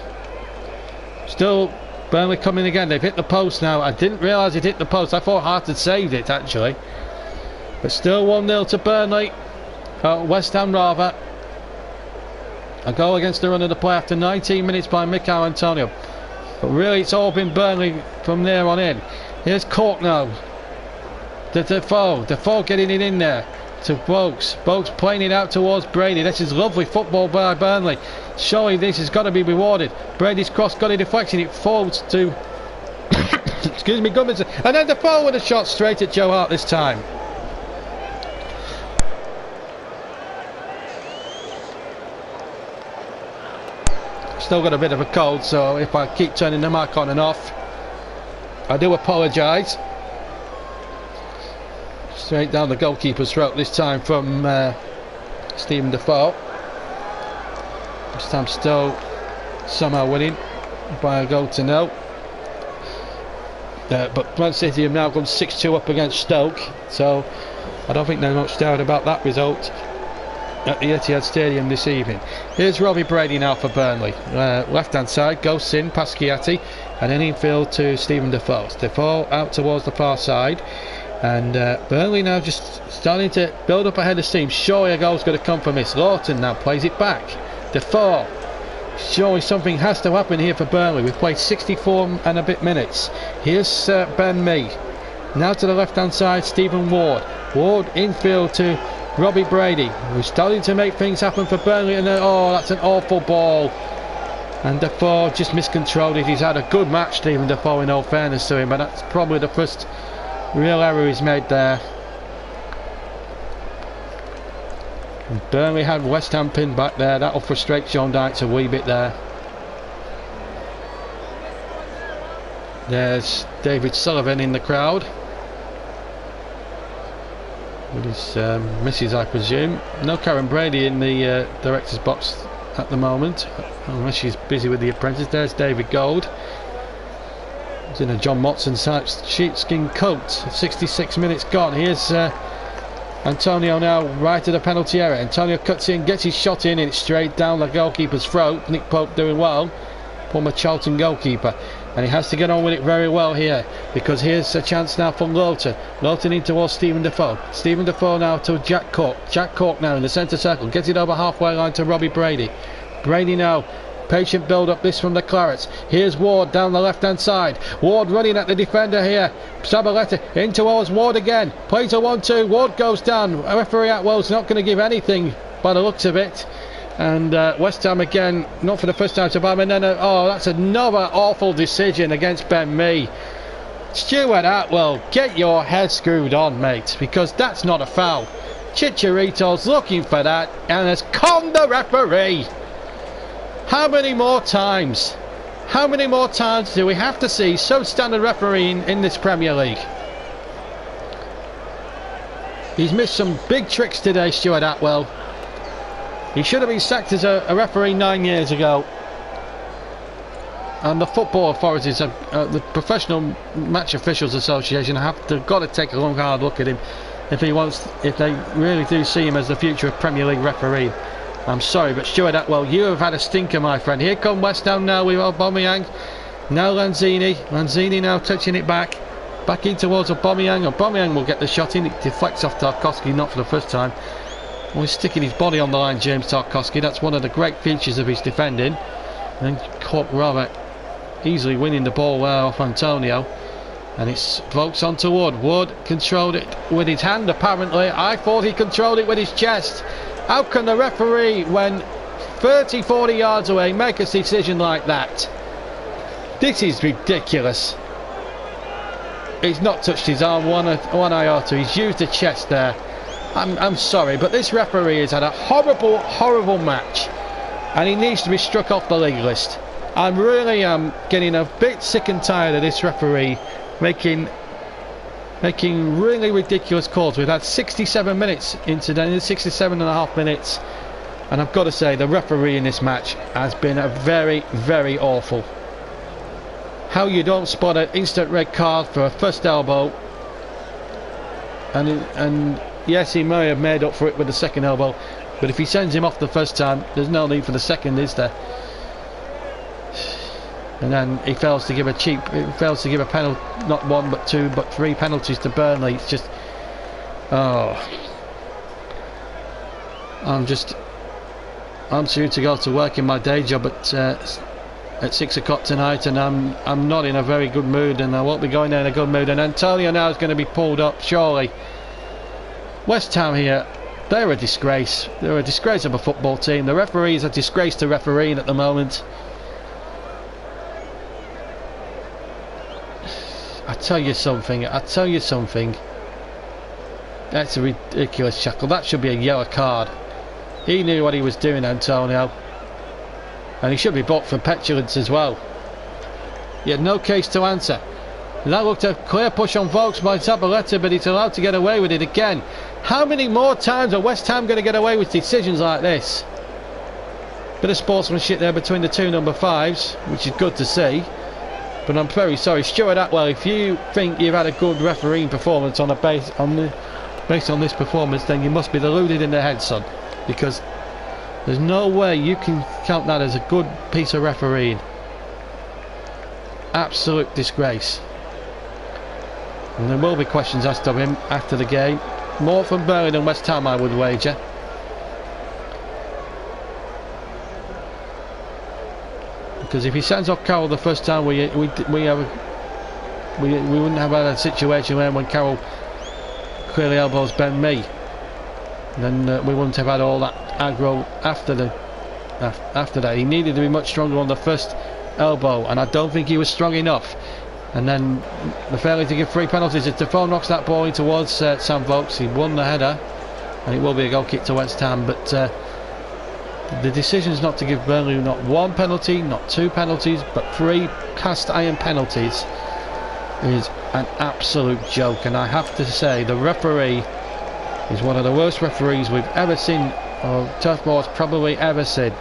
Still, Burnley coming again. They've hit the post now. I didn't realise it hit the post. I thought Hart had saved it actually. But still 1-0 to Burnley. West Ham rather. A goal against the run of the play after 19 minutes by Mikel Antonio. But really it's all been Burnley from there on in. Here's Cork now. Defoe getting it in there to Boakes. Boakes playing it out towards Brady. This is lovely football by Burnley. Surely this has got to be rewarded. Brady's cross got a deflection. It falls to excuse me, Gudmundsson. And then Defoe with a shot straight at Joe Hart this time. Still got a bit of a cold, so if I keep turning the mic on and off, I do apologise. Straight down the goalkeeper's throat this time from Stephen Defoe. This time still somehow winning by a goal to 0. But Man City have now gone 6-2 up against Stoke, so I don't think there's much doubt about that result at the Etihad Stadium this evening. Here's Robbie Brady now for Burnley. Left hand side, goes in past Chiatti, and then infield to Stephen Defoe. Defoe out towards the far side, and Burnley now just starting to build up ahead of steam. Surely a goal's going to come from this. Lawton now plays it back. Defoe. Surely something has to happen here for Burnley. We've played 64 and a bit minutes. Here's Ben Mee. Now to the left hand side, Stephen Ward. Ward infield to Robbie Brady, who's starting to make things happen for Burnley, and then, oh, that's an awful ball. And Defoe just miscontrolled it. He's had a good match, Stephen Defoe, in all fairness to him, but that's probably the first real error he's made there. And Burnley had West Ham pinned back there. That'll frustrate Sean Dykes a wee bit there. There's David Sullivan in the crowd with his missus, I presume. No Karen Brady in the director's box at the moment, unless she's busy with the apprentice. There's David Gold. He's in a John Motson sheepskin coat. 66 minutes gone. Here's Antonio now right to the penalty area. Antonio cuts in, gets his shot in, and it's straight down the goalkeeper's throat. Nick Pope doing well, former Charlton goalkeeper. And he has to get on with it very well here, because here's a chance now from Lawton. Lawton in towards Stephen Defoe. Stephen Defoe now to Jack Cork. Jack Cork now in the centre circle. Gets it over halfway line to Robbie Brady. Brady now. Patient build up this from the Clarets. Here's Ward down the left hand side. Ward running at the defender here. Zabaleta in towards Ward again. Plays a 1-2. Ward goes down. Referee Atwell's not going to give anything by the looks of it. And West Ham again, not for the first time to Bam, and then oh, that's another awful decision against Ben Mee. Stuart Atwell, get your head screwed on, mate, because that's not a foul. Chicharito's looking for that and has conned the referee. How many more times? How many more times do we have to see substandard refereeing in this Premier League? He's missed some big tricks today, Stuart Atwell. He should have been sacked as a referee 9 years ago. And the football authorities, the Professional Match Officials Association, got to take a long hard look at him if they really do see him as the future Premier League referee. I'm sorry, but Stuart Atwell, you have had a stinker, my friend. Here come West Ham now with Aubameyang. Now Lanzini. Lanzini now touching it back in towards Aubameyang. Aubameyang will get the shot in. It deflects off Tarkowski, not for the first time. Well, he's sticking his body on the line, James Tarkowski. That's one of the great features of his defending. And Cork rather easily winning the ball there off Antonio. And it's Vokes onto Wood. Wood controlled it with his hand, apparently. I thought he controlled it with his chest. How can the referee, when 30-40 yards away, make a decision like that? This is ridiculous. He's not touched his arm one iota. He's used the chest there. I'm sorry, but this referee has had a horrible match, and he needs to be struck off the league list. I'm really getting a bit sick and tired of this referee making really ridiculous calls. We've had 67 minutes into the 67 and a half minutes, and I've got to say the referee in this match has been a very, very awful. How you don't spot an instant red card for a first elbow, and yes, he may have made up for it with the second elbow, but if he sends him off the first time, there's no need for the second, is there? And then he fails to give a penalty, not one but two but three penalties to Burnley. It's just, oh, I'm soon to go to work in my day job at 6 o'clock tonight, and I'm not in a very good mood, and I won't be going there in a good mood. And Antonio now is going to be pulled up, surely. West Ham here, they're a disgrace. They're a disgrace of a football team. The referee is a disgrace to refereeing at the moment. I tell you something. That's a ridiculous shackle. That should be a yellow card. He knew what he was doing, Antonio. And he should be booked for petulance as well. He had no case to answer. And that looked a clear push on Vokes by Zabaleta, but he's allowed to get away with it again. How many more times are West Ham going to get away with decisions like this? Bit of sportsmanship there between the two number 5s, which is good to see. But I'm very sorry, Stuart Atwell, if you think you've had a good refereeing performance based on this performance, then you must be deluded in the head, son. Because there's no way you can count that as a good piece of refereeing. Absolute disgrace. And there will be questions asked of him after the game. More from Burnley than West Ham, I would wager. Because if he sends off Carroll the first time, we wouldn't have had a situation where when Carroll clearly elbows Ben Mee, then we wouldn't have had all that aggro after that. He needed to be much stronger on the first elbow, and I don't think he was strong enough. And then the failure to give 3 penalties as Defoe knocks that ball in towards Sam Vokes. He won the header, and it will be a goal kick to West Ham, but the decision is not to give Burnley not 1 penalty, not 2 penalties, but 3 cast iron penalties is an absolute joke. And I have to say, the referee is one of the worst referees we've ever seen, or Turf Moor's probably ever seen.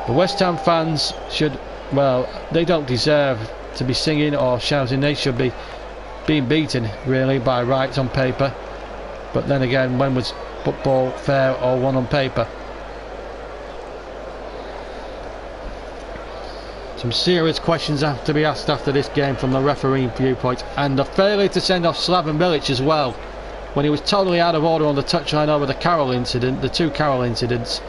The West Ham fans should, well, they don't deserve to be singing or shouting. They should be being beaten, really, by rights on paper. But then again, when was football fair or won on paper? Some serious questions have to be asked after this game from the refereeing viewpoint, and the failure to send off Slaven Bilic as well, when he was totally out of order on the touchline over the Carroll incident, the 2 Carroll incidents.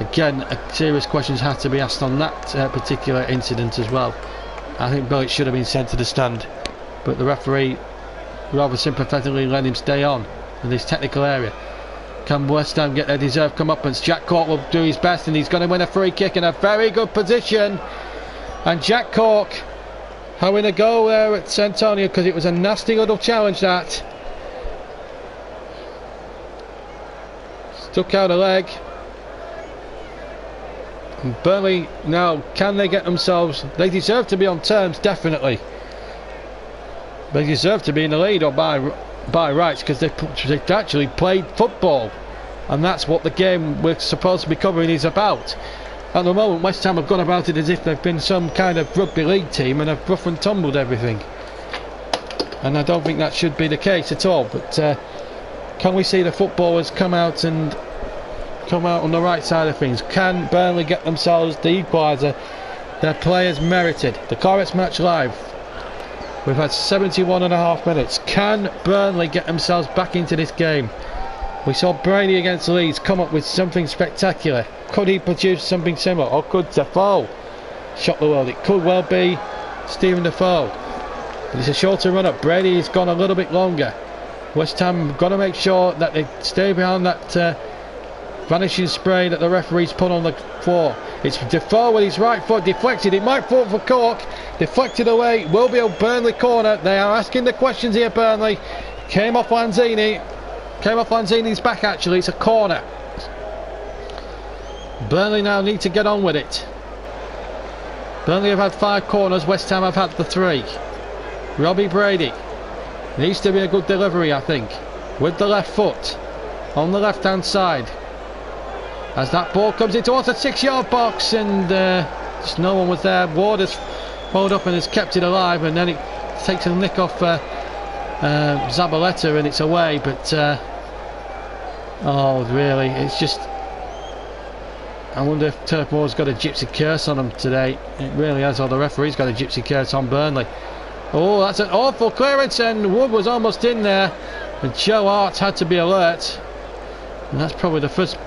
Again, serious questions have to be asked on that particular incident as well. I think Bilic should have been sent to the stand, but the referee rather sympathetically let him stay on in this technical area. Can West Ham get their deserved comeuppance? Jack Cork will do his best, and he's going to win a free kick in a very good position. And Jack Cork having a go there at Antonio, because it was a nasty little challenge that. Stuck out a leg. And Burnley now, can they get themselves, they deserve to be on terms, definitely. They deserve to be in the lead or by rights, because they've actually played football, and that's what the game we're supposed to be covering is about. At the moment, West Ham have gone about it as if they've been some kind of rugby league team and have rough and tumbled everything, and I don't think that should be the case at all. But can we see the footballers come out on the right side of things? Can Burnley get themselves the equaliser their players merited? The Corets Match Live. We've had 71.5 minutes. Can Burnley get themselves back into this game? We saw Brady against Leeds come up with something spectacular. Could he produce something similar? Or could Defoe shock the world? It could well be Stephen Defoe. But it's a shorter run up. Brady has gone a little bit longer. West Ham have got to make sure that they stay behind that vanishing spray that the referee's put on the floor. It's Defoe with his right foot deflected. It might fall for Cork. Deflected away. Will be a Burnley corner. They are asking the questions here, Burnley. Came off Lanzini. Came off Lanzini's back, actually. It's a corner. Burnley now need to get on with it. Burnley have had 5 corners, West Ham have had the 3. Robbie Brady needs to be a good delivery, I think, with the left foot on the left hand side as that ball comes in towards the 6-yard box, and just no one was there. Ward has followed up and has kept it alive, and then it takes a nick off Zabaleta and it's away. But oh really, it's just, I wonder if Turf Moor's got a gypsy curse on him today. It really has, or the referee's got a gypsy curse on Burnley. Oh, that's an awful clearance, and Wood was almost in there, and Joe Hart had to be alert. And that's probably the first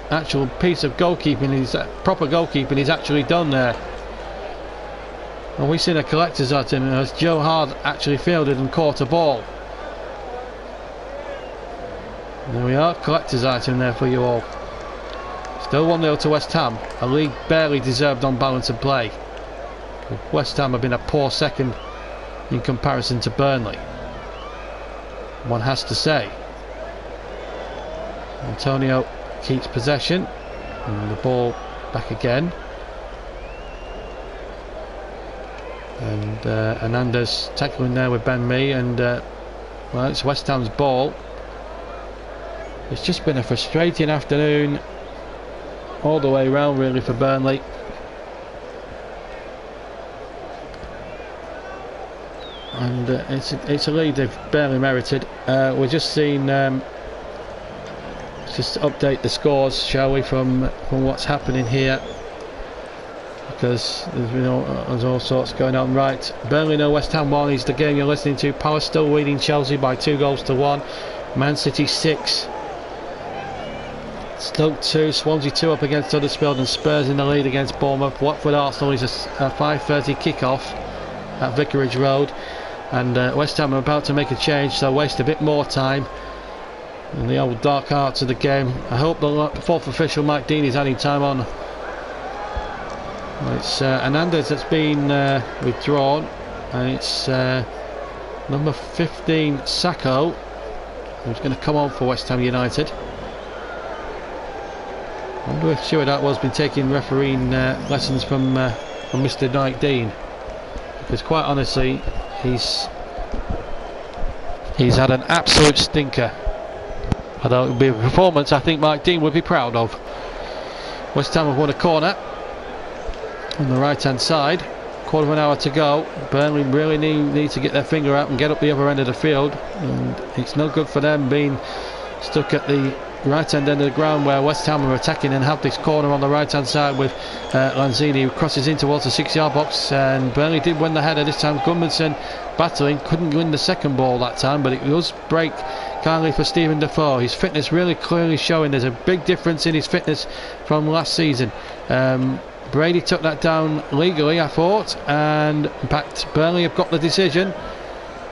actual piece of goalkeeping, proper goalkeeping he's actually done there. And we've seen a collector's item as Joe Hart actually fielded and caught a ball. There we are, collector's item there for you all. Still 1-0 to West Ham, a league barely deserved on balance of play. West Ham have been a poor second in comparison to Burnley, one has to say. Antonio keeps possession, and the ball back again, and Hernandez tackling there with Ben Mee, and well, it's West Ham's ball. It's just been a frustrating afternoon all the way round really for Burnley. And it's a lead they've barely merited. We're just seeing just update the scores, shall we, from what's happening here, because there's all sorts going on. Right, Burnley 0, West Ham 1 is the game you're listening to. Palace still leading Chelsea by 2-1. Man City 6, Stoke 2, Swansea 2 up against Huddersfield, and Spurs in the lead against Bournemouth. Watford Arsenal is a 5:30 kick-off at Vicarage Road, and West Ham are about to make a change, so waste a bit more time in the old dark arts of the game. I hope the fourth official, Mike Dean, is adding time on. It's Hernandez that's been withdrawn, and it's number 15 Sacco who's going to come on for West Ham United. I wonder if Stuart Atwell's been taking refereeing lessons from Mr. Mike Dean, because quite honestly he's had an absolute stinker. Although it would be a performance I think Mike Dean would be proud of. West Ham have won a corner on the right hand side, quarter of an hour to go. Burnley really need to get their finger out and get up the other end of the field, and it's no good for them being stuck at the right hand end of the ground where West Ham are attacking, and have this corner on the right hand side with Lanzini, who crosses in towards the 6-yard box, and Burnley did win the header this time. Gudmundsson battling, couldn't win the second ball that time, but it does break kindly for Stephen Defoe. His fitness really clearly showing. There's a big difference in his fitness from last season. Brady took that down legally, I thought, and in fact Burnley have got the decision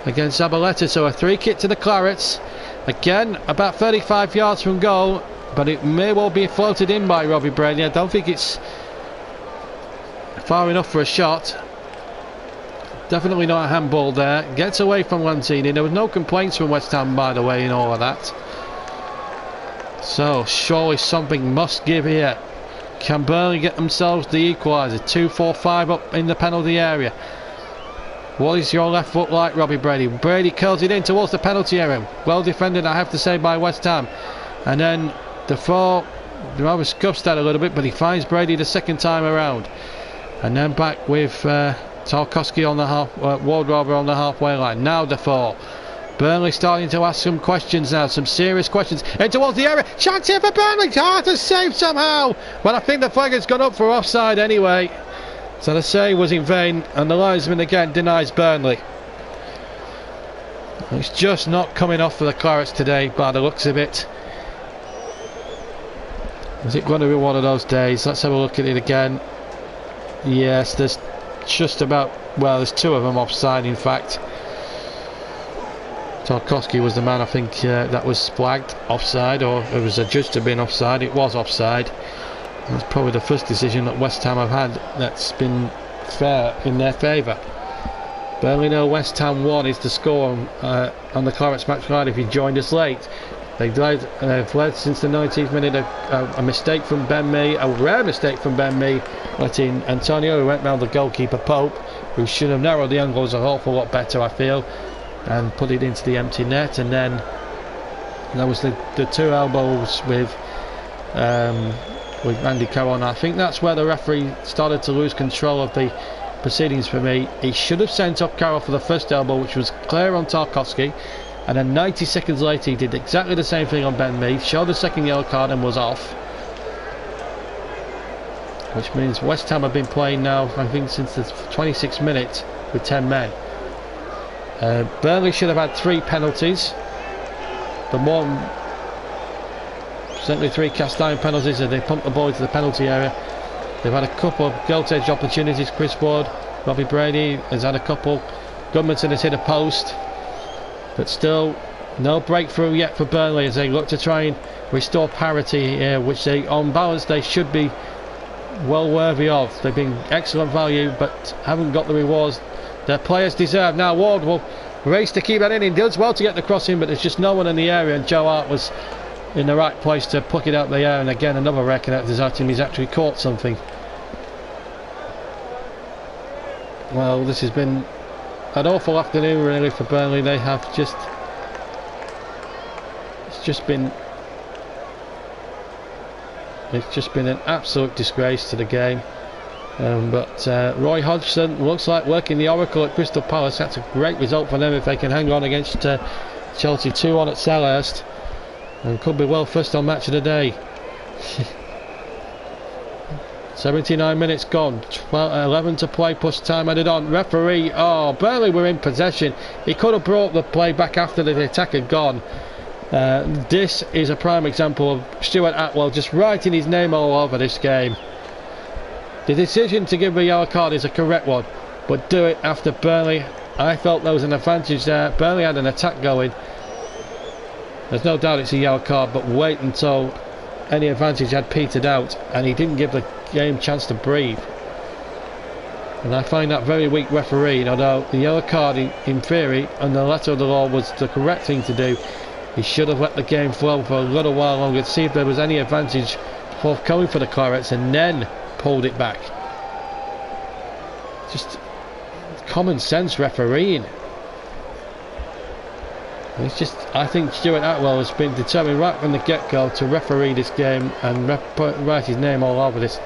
against Zabaleta, so a 3 kick to the Clarets. Again, about 35 yards from goal, but it may well be floated in by Robbie Brady. I don't think it's far enough for a shot. Definitely not a handball there. Gets away from Lanzini. There was no complaints from West Ham, by the way, in all of that. So surely something must give here. Can Burnley get themselves the equaliser? 2-4-5 up in the penalty area. What is your left foot like, Robbie Brady? Brady curls it in towards the penalty area. Well defended, I have to say, by West Ham. And then Defoe rather scuffs that a little bit, but he finds Brady the second time around. And then back with Tarkowski on the Ward on the halfway line. Now Defoe. Burnley starting to ask some questions now, some serious questions. In towards the area. Chance here for Burnley. Hard to save somehow. But I think the flag has gone up for offside anyway. So the save was in vain, and the linesman again denies Burnley. It's just not coming off for the Clarets today by the looks of it. Is it going to be one of those days? Let's have a look at it again. Yes, there's just about, well, there's 2 of them offside in fact. Tarkowski was the man, I think, that was flagged offside, or it was adjudged to have been offside. It was offside. That's probably the first decision that West Ham have had that's been fair in their favour. Burnley 0, West Ham 1 is the score on the Clarets Match Line if you joined us late. They've led since the 19th minute. A mistake from Ben Mee, a rare mistake from Ben Mee, letting Antonio, who went round the goalkeeper Pope, who should have narrowed the angles an awful lot better, I feel, and put it into the empty net. And then there was the two elbows with Andy Carroll. I think that's where the referee started to lose control of the proceedings for me. He should have sent up Carroll for the first elbow, which was clear on Tarkowski, and then 90 seconds later he did exactly the same thing on Ben Mee, showed the second yellow card and was off, which means West Ham have been playing now, I think, since the 26th minute with 10 men. Burnley should have had 3 penalties. The one, certainly 3 cast iron penalties, as they pumped the ball into the penalty area. They've had a couple of goal-edge opportunities. Chris Ward, Robbie Brady has had a couple. Goodmanson has hit a post, but still no breakthrough yet for Burnley as they look to try and restore parity here, which they, on balance, they should be well worthy of. They've been excellent value, but haven't got the rewards their players deserve. Now Ward will race to keep that in. He does well to get the cross in, but there's just no one in the area, and Joe Hart was in the right place to pluck it out the air. And again, another record out of him. He's actually caught something. Well, this has been an awful afternoon really for Burnley. They have just, it's just been an absolute disgrace to the game. But Roy Hodgson looks like working the oracle at Crystal Palace. That's a great result for them if they can hang on against Chelsea 2-1 at Selhurst, and could be well first on match of the day. 79 minutes gone, 11 to play plus time added on. Referee, oh, Burnley were in possession. He could have brought the play back after the attack had gone. This is a prime example of Stuart Atwell just writing his name all over this game. The decision to give the yellow card is a correct one, but do it after Burnley. I felt there was an advantage there. Burnley had an attack going. There's no doubt it's a yellow card, but wait until any advantage had petered out, and he didn't give the game a chance to breathe. And I find that very weak refereeing. Although the yellow card in theory and the letter of the law was the correct thing to do, he should have let the game flow for a little while longer to see if there was any advantage forthcoming for the Clarets, and then pulled it back. Just common sense refereeing. It's just, I think Stuart Atwell has been determined right from the get-go to referee this game and write his name all over this.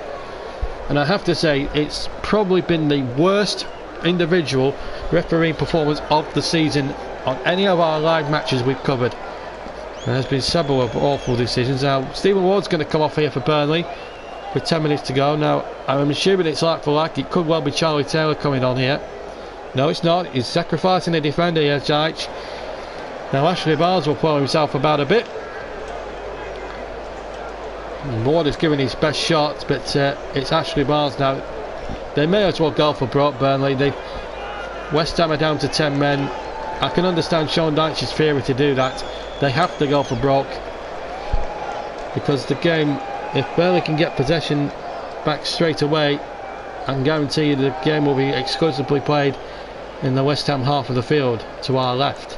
And I have to say, it's probably been the worst individual refereeing performance of the season on any of our live matches we've covered. There's been several of awful decisions. Now, Stephen Ward's going to come off here for Burnley with 10 minutes to go. Now, I'm assuming it's like for like. It could well be Charlie Taylor coming on here. No, it's not. He's sacrificing a defender here, Jaich. Now Ashley Barnes will pull himself about a bit. Ward is giving his best shots, but it's Ashley Barnes now. They may as well go for broke, Burnley. West Ham are down to 10 men. I can understand Sean Dyche's fury to do that. They have to go for broke, because the game, if Burnley can get possession back straight away, I can guarantee you the game will be exclusively played in the West Ham half of the field to our left.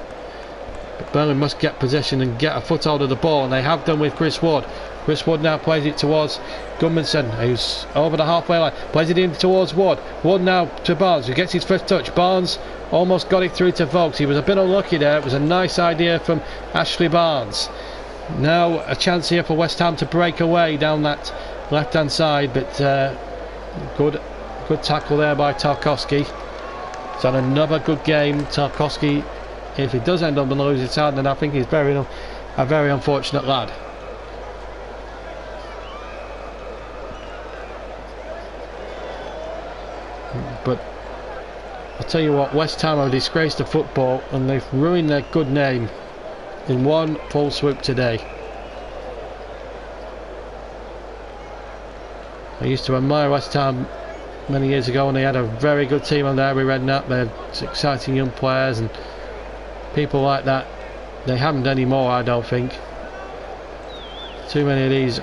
But Burnley must get possession and get a foothold of the ball, and they have done with Chris Ward. Chris Ward now plays it towards Goodmanson, who's over the halfway line, plays it in towards Ward. Ward now to Barnes, who gets his first touch. Barnes almost got it through to Vokes. He was a bit unlucky there. It was a nice idea from Ashley Barnes. Now a chance here for West Ham to break away down that left hand side, but good tackle there by Tarkowski. He's had another good game. Tarkowski, if he does end up on the losing side, then I think he's a very unfortunate lad. But I'll tell you what, West Ham have disgraced the football, and they've ruined their good name in one full swoop today. I used to admire West Ham many years ago, and they had a very good team on there. We read that they had exciting young players and people like that. They haven't anymore, I don't think. Too many of these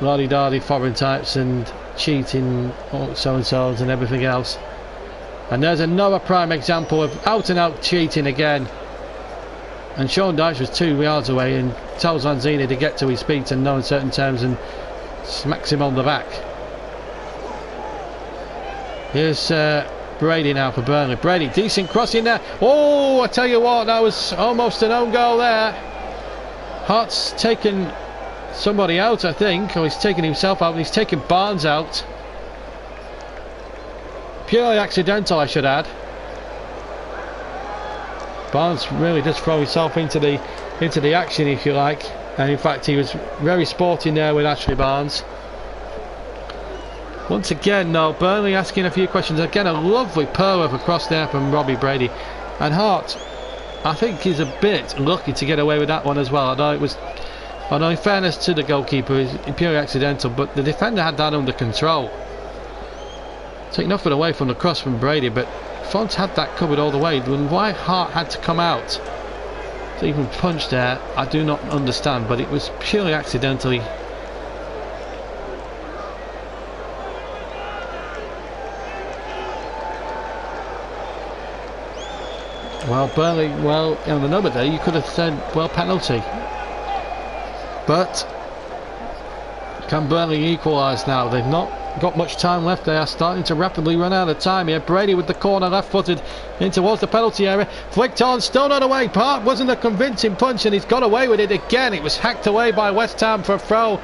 lardy-dardy foreign types and cheating so-and-sos and everything else. And there's another prime example of out-and-out cheating again. And Sean Dyche was 2 yards away and tells Lanzini to get to his feet in no uncertain terms and smacks him on the back. Here's Brady now for Burnley. Brady, decent crossing there. Oh, I tell you what, that was almost an own goal there. Hart's taken somebody out, I think, or he's taken himself out, and he's taken Barnes out. Purely accidental, I should add. Barnes really does throw himself into the action, if you like, and in fact he was very sporting there with Ashley Barnes. Once again, though, Burnley asking a few questions. Again, a lovely pearl across there from Robbie Brady. And Hart, I think he's a bit lucky to get away with that one as well. Although in fairness to the goalkeeper, it's purely accidental, but the defender had that under control. Take nothing away from the cross from Brady, but Font had that covered all the way. And why Hart had to come out to even punch there, I do not understand, but it was purely accidentally. Well, Burnley, well, on another day you could have said, well, penalty. But can Burnley equalise now? They've not got much time left. They are starting to rapidly run out of time here. Brady with the corner, left-footed in towards the penalty area. Flicked on, still not away. Park wasn't a convincing punch, and he's got away with it again. It was hacked away by West Ham for a throw.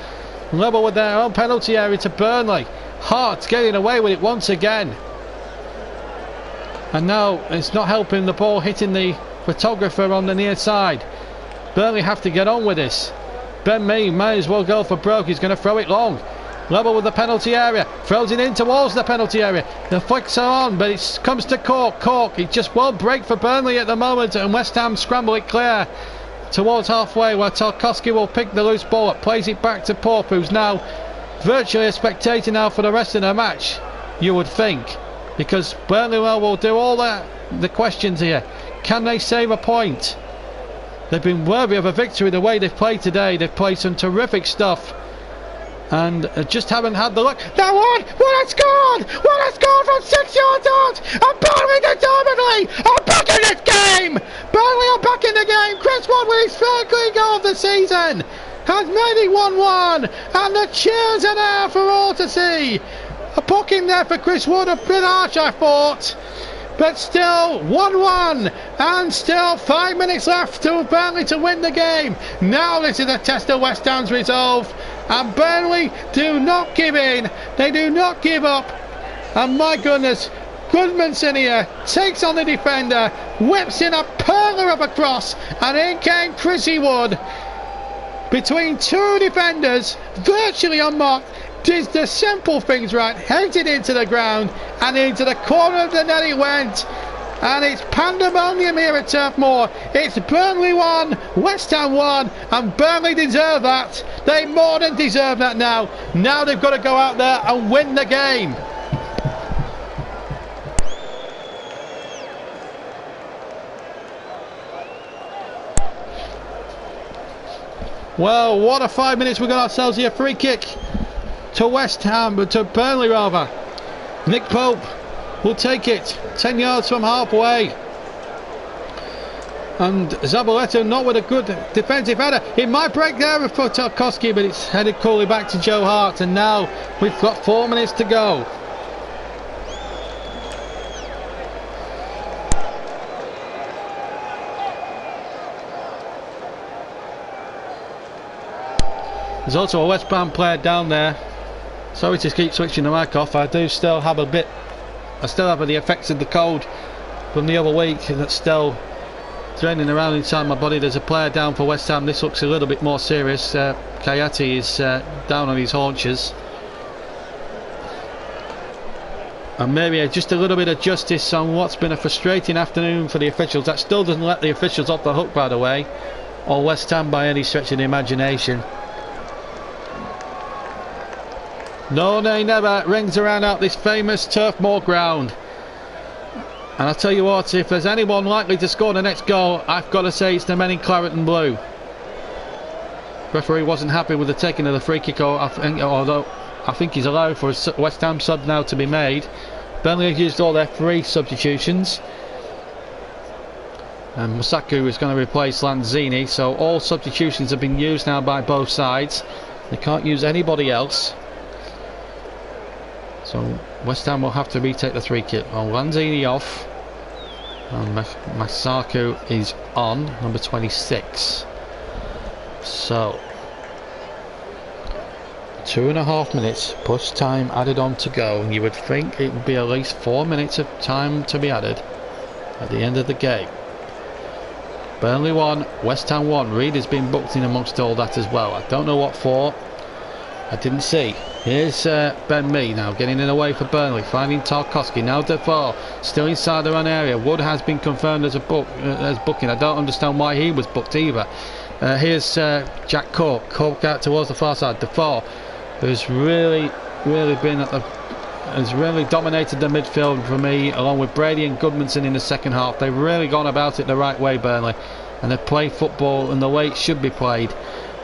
Level with their own penalty area to Burnley. Hart getting away with it once again. And now it's not helping the ball hitting the photographer on the near side. Burnley have to get on with this. Ben Mee may as well go for broke. He's going to throw it long. Level with the penalty area. Throws it in towards the penalty area. The flicks are on, but it comes to Cork. Cork, it just won't break for Burnley at the moment, and West Ham scramble it clear towards halfway, where Tarkowski will pick the loose ball up, plays it back to Pope, who's now virtually a spectator now for the rest of the match, you would think. Because Burnley will do all the questions here. Can they save a point? They've been worthy of a victory the way they've played today. They've played some terrific stuff and just haven't had the luck. That one! What a score! What a score from 6 yards out! And Burnley determinedly are back in this game! Burnley are back in the game! Chris Wood with his third clean goal of the season has made it 1-1, and the cheers are there for all to see. A booking there for Chris Wood, a bit harsh I thought, but still 1-1 and still 5 minutes left to Burnley to win the game. Now this is a test of West Ham's resolve, and Burnley do not give in, they do not give up. And my goodness, Goodmanson here takes on the defender, whips in a perler of a cross, and in came Chrissy Wood between two defenders, virtually unmarked. Did the simple things right, headed into the ground and into the corner of the net it went, and it's pandemonium here at Turf Moor. It's Burnley 1, West Ham 1, and Burnley deserve that. They more than deserve that now. Now they've got to go out there and win the game. Well, what a 5 minutes we got ourselves here. Free kick to West Ham, but to Burnley rather. Nick Pope will take it 10 yards from halfway, and Zabaleta not with a good defensive header. It might break there for Tarkowski, but it's headed coolly back to Joe Hart, and now we've got 4 minutes to go. There's also a West Ham player down there. Sorry to keep switching the mic off. I still have the effects of the cold from the other week that's still draining around inside my body. There's a player down for West Ham. This looks a little bit more serious. Kayati is down on his haunches. And maybe just a little bit of justice on what's been a frustrating afternoon for the officials. That still doesn't let the officials off the hook, by the way, or West Ham by any stretch of the imagination. No, they never rings around out this famous Turf Moor ground. And I tell you what, if there's anyone likely to score the next goal, I've got to say it's the men in claret and blue. Referee wasn't happy with the taking of the free kick, although I think he's allowed for a West Ham sub now to be made. Burnley have used all their 3 substitutions. And Musaku is going to replace Lanzini, so all substitutions have been used now by both sides. They can't use anybody else. So West Ham will have to retake the free kick. Well, Lanzini off. And Musaku is on, number 26. So 2.5 minutes plus time added on to go, and you would think it would be at least 4 minutes of time to be added at the end of the game. Burnley 1, West Ham 1. Reed has been booked in amongst all that as well. I don't know what for. I didn't see. Here's Ben Mee now getting in away for Burnley, finding Tarkowski. Now Defoe still inside their own area. Wood has been confirmed as a booking. I don't understand why he was booked either. Here's Jack Cork. Cork out towards the far side. Defoe, who's really been at the, has really dominated the midfield for me, along with Brady and Goodmanson in the second half. They've really gone about it the right way, Burnley, and they've played football in the way it should be played.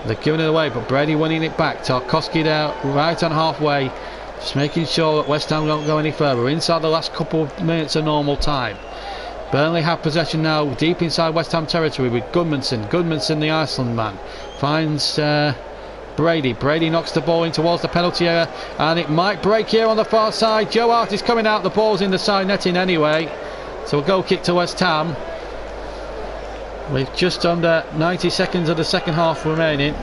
They're giving it away, but Brady winning it back. Tarkowski out right on halfway, just making sure that West Ham don't go any further. We're inside the last couple of minutes of normal time. Burnley have possession now deep inside West Ham territory with Goodmanson. Goodmanson, the Iceland man, finds Brady. Brady knocks the ball in towards the penalty area, and it might break here on the far side. Joe Hart is coming out. The ball's in the side netting anyway, so a goal kick to West Ham. With just under 90 seconds of the second half remaining.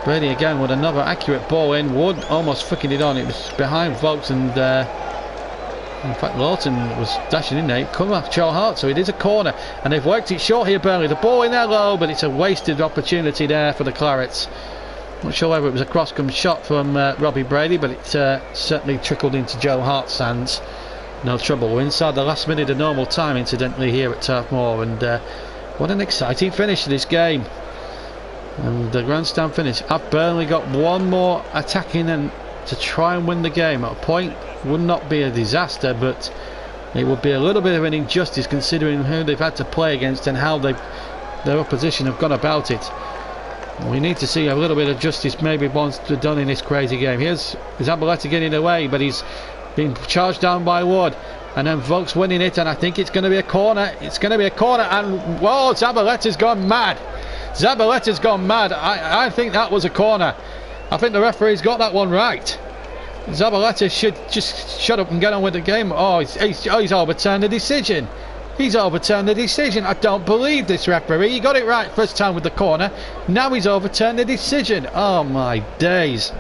Brady again with another accurate ball in. Wood almost flicking it on. It was behind Vokes, and in fact Lawton was dashing in there. It come off Joe Hart, so it is a corner, and they've worked it short here, Burnley. The ball in there low, but it's a wasted opportunity there for the Clarets. Not sure whether it was a cross-come shot from Robbie Brady, but it certainly trickled into Joe Hart's hands. No trouble. We're inside the last minute of normal time, incidentally, here at Turf Moor, and what an exciting finish to this game. And the grandstand finish. Have Burnley got one more attacking and to try and win the game? At a point would not be a disaster, but it would be a little bit of an injustice considering who they've had to play against and how their opposition have gone about it. We need to see a little bit of justice maybe once done in this crazy game. Here's Zabaleta getting away, but he's been charged down by Wood. And then Vokes winning it, and I think it's going to be a corner. It's going to be a corner, and whoa, Zabaleta's gone mad. Zabaleta's gone mad. I think that was a corner. I think the referee's got that one right. Zabaleta should just shut up and get on with the game. Oh, he's overturned the decision. He's overturned the decision. I don't believe this referee. He got it right first time with the corner. Now he's overturned the decision. Oh my days.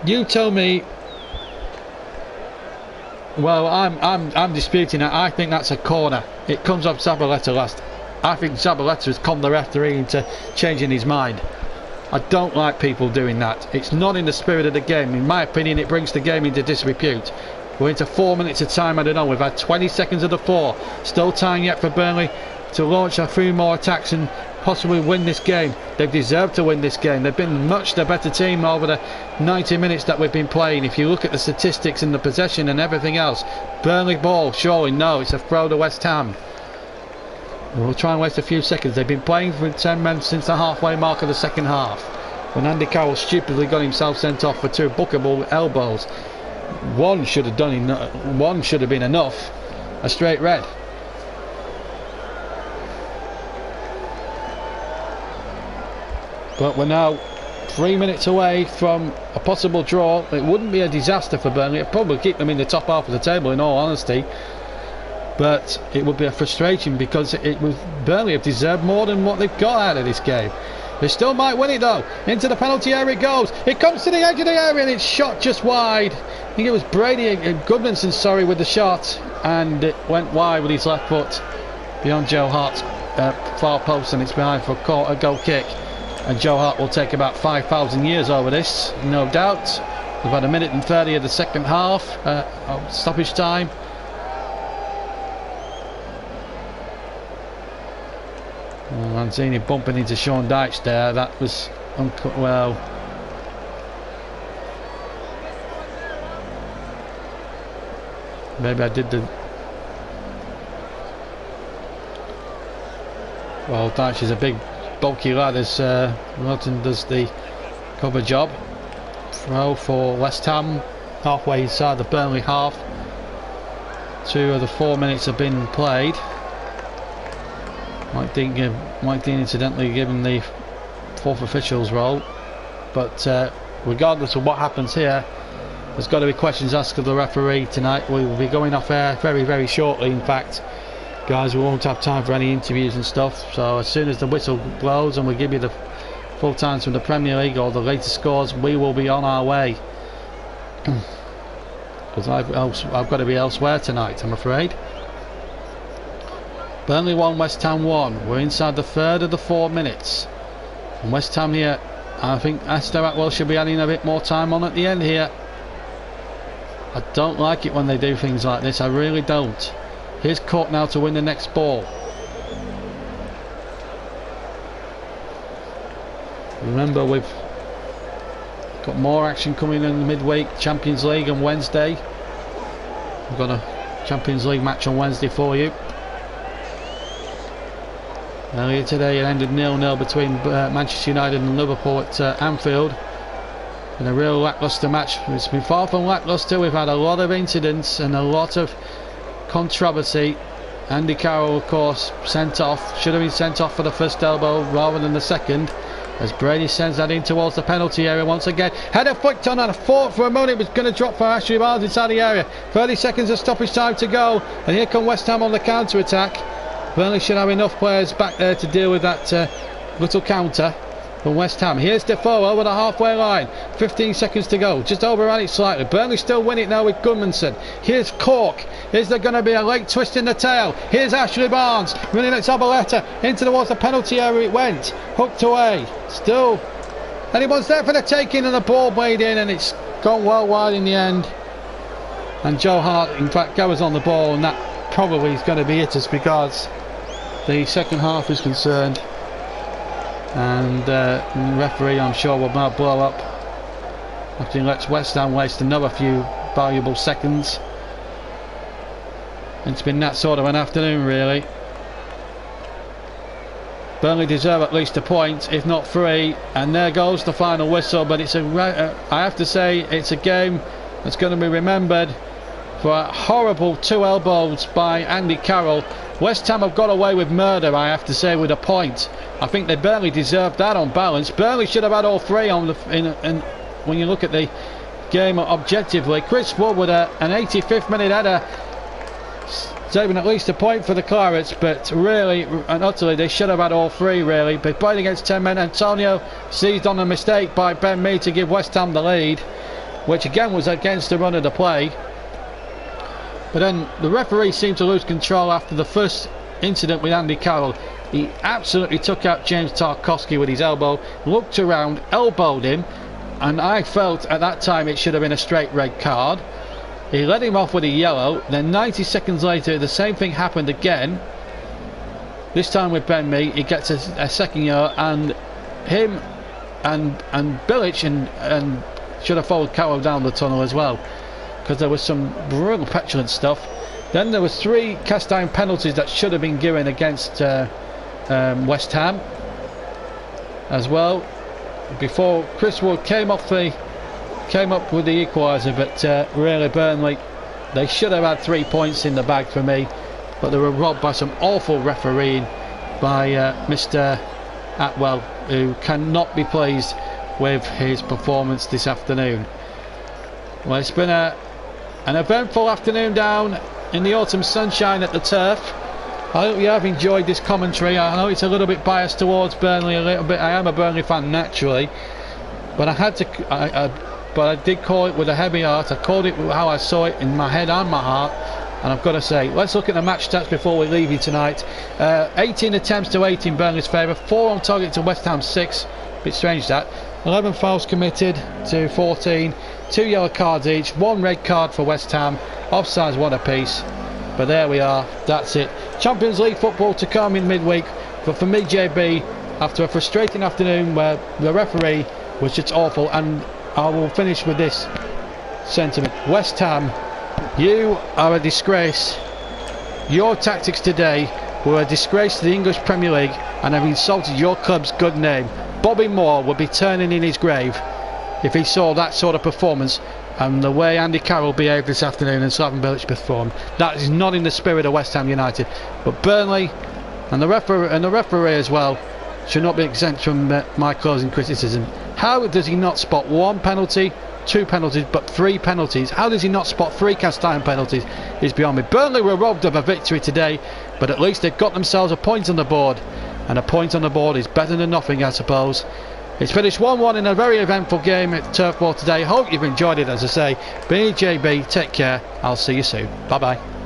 You tell me. Well, I'm disputing that. I think that's a corner. It comes off Zabaleta last. I think Zabaleta has conned the referee into changing his mind. I don't like people doing that. It's not in the spirit of the game. In my opinion, it brings the game into disrepute. We're into 4 minutes of time added on. We've had 20 seconds of the 4. Still time yet for Burnley to launch a few more attacks and possibly win this game. They've deserved to win this game. They've been much the better team over the 90 minutes that we've been playing. If you look at the statistics and the possession and everything else, Burnley ball, surely no, it's a throw to West Ham. We'll try and waste a few seconds. They've been playing for 10 men since the halfway mark of the second half, when Andy Carroll stupidly got himself sent off for 2 bookable elbows. One should have been enough. A straight red. But we're now 3 minutes away from a possible draw. It wouldn't be a disaster for Burnley. It'd probably keep them in the top half of the table, in all honesty. But it would be a frustration because Burnley have deserved more than what they've got out of this game. They still might win it though. Into the penalty area it goes. It comes to the edge of the area and it's shot just wide. I think it was Brady, Goodmanson, sorry, with the shot, and it went wide with his left foot beyond Joe Hart's far post, and it's behind for a goal kick. And Joe Hart will take about 5,000 years over this, no doubt. We've had 1 minute and 30 of the second half of stoppage time. Lanzini bumping into Sean Dyche there. That was well. Maybe I did the. Well, Dyche is a big, bulky lad as Milton does the cover job. Throw for West Ham, halfway inside the Burnley half. 2 of the 4 minutes have been played. Mike Dean incidentally given the 4th official's role, but regardless of what happens here, there's got to be questions asked of the referee tonight. We will be going off air very, very shortly. In fact, guys, we won't have time for any interviews and stuff, so as soon as the whistle blows and we give you the full times from the Premier League or the latest scores, we will be on our way. Because I've got to be elsewhere tonight, I'm afraid. Burnley 1, West Ham 1. We're inside the 3rd of the 4 minutes. And West Ham here, I think Esther Atwell should be adding a bit more time on at the end here. I don't like it when they do things like this, I really don't. Here's Court now to win the next ball. Remember, we've got more action coming in the midweek Champions League on Wednesday. We've got a Champions League match on Wednesday for you. Earlier today it ended 0-0 between Manchester United and Liverpool at Anfield. In a real lacklustre match. It's been far from lacklustre. We've had a lot of incidents and a lot of controversy. Andy Carroll, of course, sent off. Should have been sent off for the first elbow rather than the second, as Brady sends that in towards the penalty area once again. Header flicked on, and I thought for a moment it was going to drop for Ashley Barnes inside the area. 30 seconds of stoppage time to go, and here come West Ham on the counter attack. Burnley should have enough players back there to deal with that little counter from West Ham. Here's Defoe over the halfway line. 15 seconds to go. Just overran it slightly. Burnley still win it now with Gudmundsson. Here's Cork. Is there going to be a late twist in the tail? Here's Ashley Barnes running at Zabaleta into towards the penalty area. It went hooked away. Still anyone's there for the taking, and the ball played in, and it's gone well wide in the end. And Joe Hart, in fact, goes on the ball, and that probably is going to be it as regards the second half is concerned. And the referee, I'm sure, will now blow up after he lets West Ham waste another few valuable seconds. It's been that sort of an afternoon, really. Burnley deserve at least a point, if not 3, and there goes the final whistle. But it's I have to say, it's a game that's going to be remembered for a horrible 2 elbows by Andy Carroll. West Ham have got away with murder, I have to say, with a point. I think they barely deserved that on balance. Burnley should have had all 3 on when you look at the game objectively. Chris Wood with an 85th minute header, saving at least a point for the Clarets, but really and utterly they should have had all 3 really. But playing against 10 men, Antonio seized on a mistake by Ben Mee to give West Ham the lead, which again was against the run of the play. But then the referee seemed to lose control after the first incident with Andy Carroll. He absolutely took out James Tarkowski with his elbow, looked around, elbowed him, and I felt at that time it should have been a straight red card. He let him off with a yellow. Then 90 seconds later the same thing happened again, this time with Ben Mee. He gets a second yellow, and him and Bilic and should have followed Carroll down the tunnel as well, because there was some brutal petulant stuff. Then there was 3 cast iron penalties that should have been given against West Ham as well, before Chris Wood came up with the equaliser. But really, Burnley, they should have had 3 points in the bag for me, but they were robbed by some awful refereeing by Mr. Atwell, who cannot be pleased with his performance this afternoon. Well, it's been an eventful afternoon down in the autumn sunshine at the Turf. I hope you have enjoyed this commentary. I know it's a little bit biased towards Burnley, a little bit. I am a Burnley fan naturally, but I had to. But I did call it with a heavy heart. I called it how I saw it in my head and my heart. And I've got to say, let's look at the match stats before we leave you tonight. 18 attempts to 8 in Burnley's favour, 4 on target to West Ham 6. Bit strange that. 11 fouls committed to 14. 2 yellow cards each, 1 red card for West Ham, offsides 1 apiece. But there we are, that's it. Champions League football to come in midweek. But for me, JB, after a frustrating afternoon where the referee was just awful, and I will finish with this sentiment: West Ham, you are a disgrace. Your tactics today were a disgrace to the English Premier League and have insulted your club's good name. Bobby Moore would be turning in his grave if he saw that sort of performance and the way Andy Carroll behaved this afternoon and Slaven Bilic performed, that is not in the spirit of West Ham United. But Burnley and the referee as well should not be exempt from my closing criticism. How does he not spot 1 penalty, 2 penalties, but 3 penalties? How does he not spot 3 cast iron penalties is beyond me. Burnley were robbed of a victory today, but at least they've got themselves a point on the board, and a point on the board is better than nothing, I suppose. It's finished 1-1 in a very eventful game at Turf Moor today. Hope you've enjoyed it. As I say, BJB, take care. I'll see you soon. Bye bye.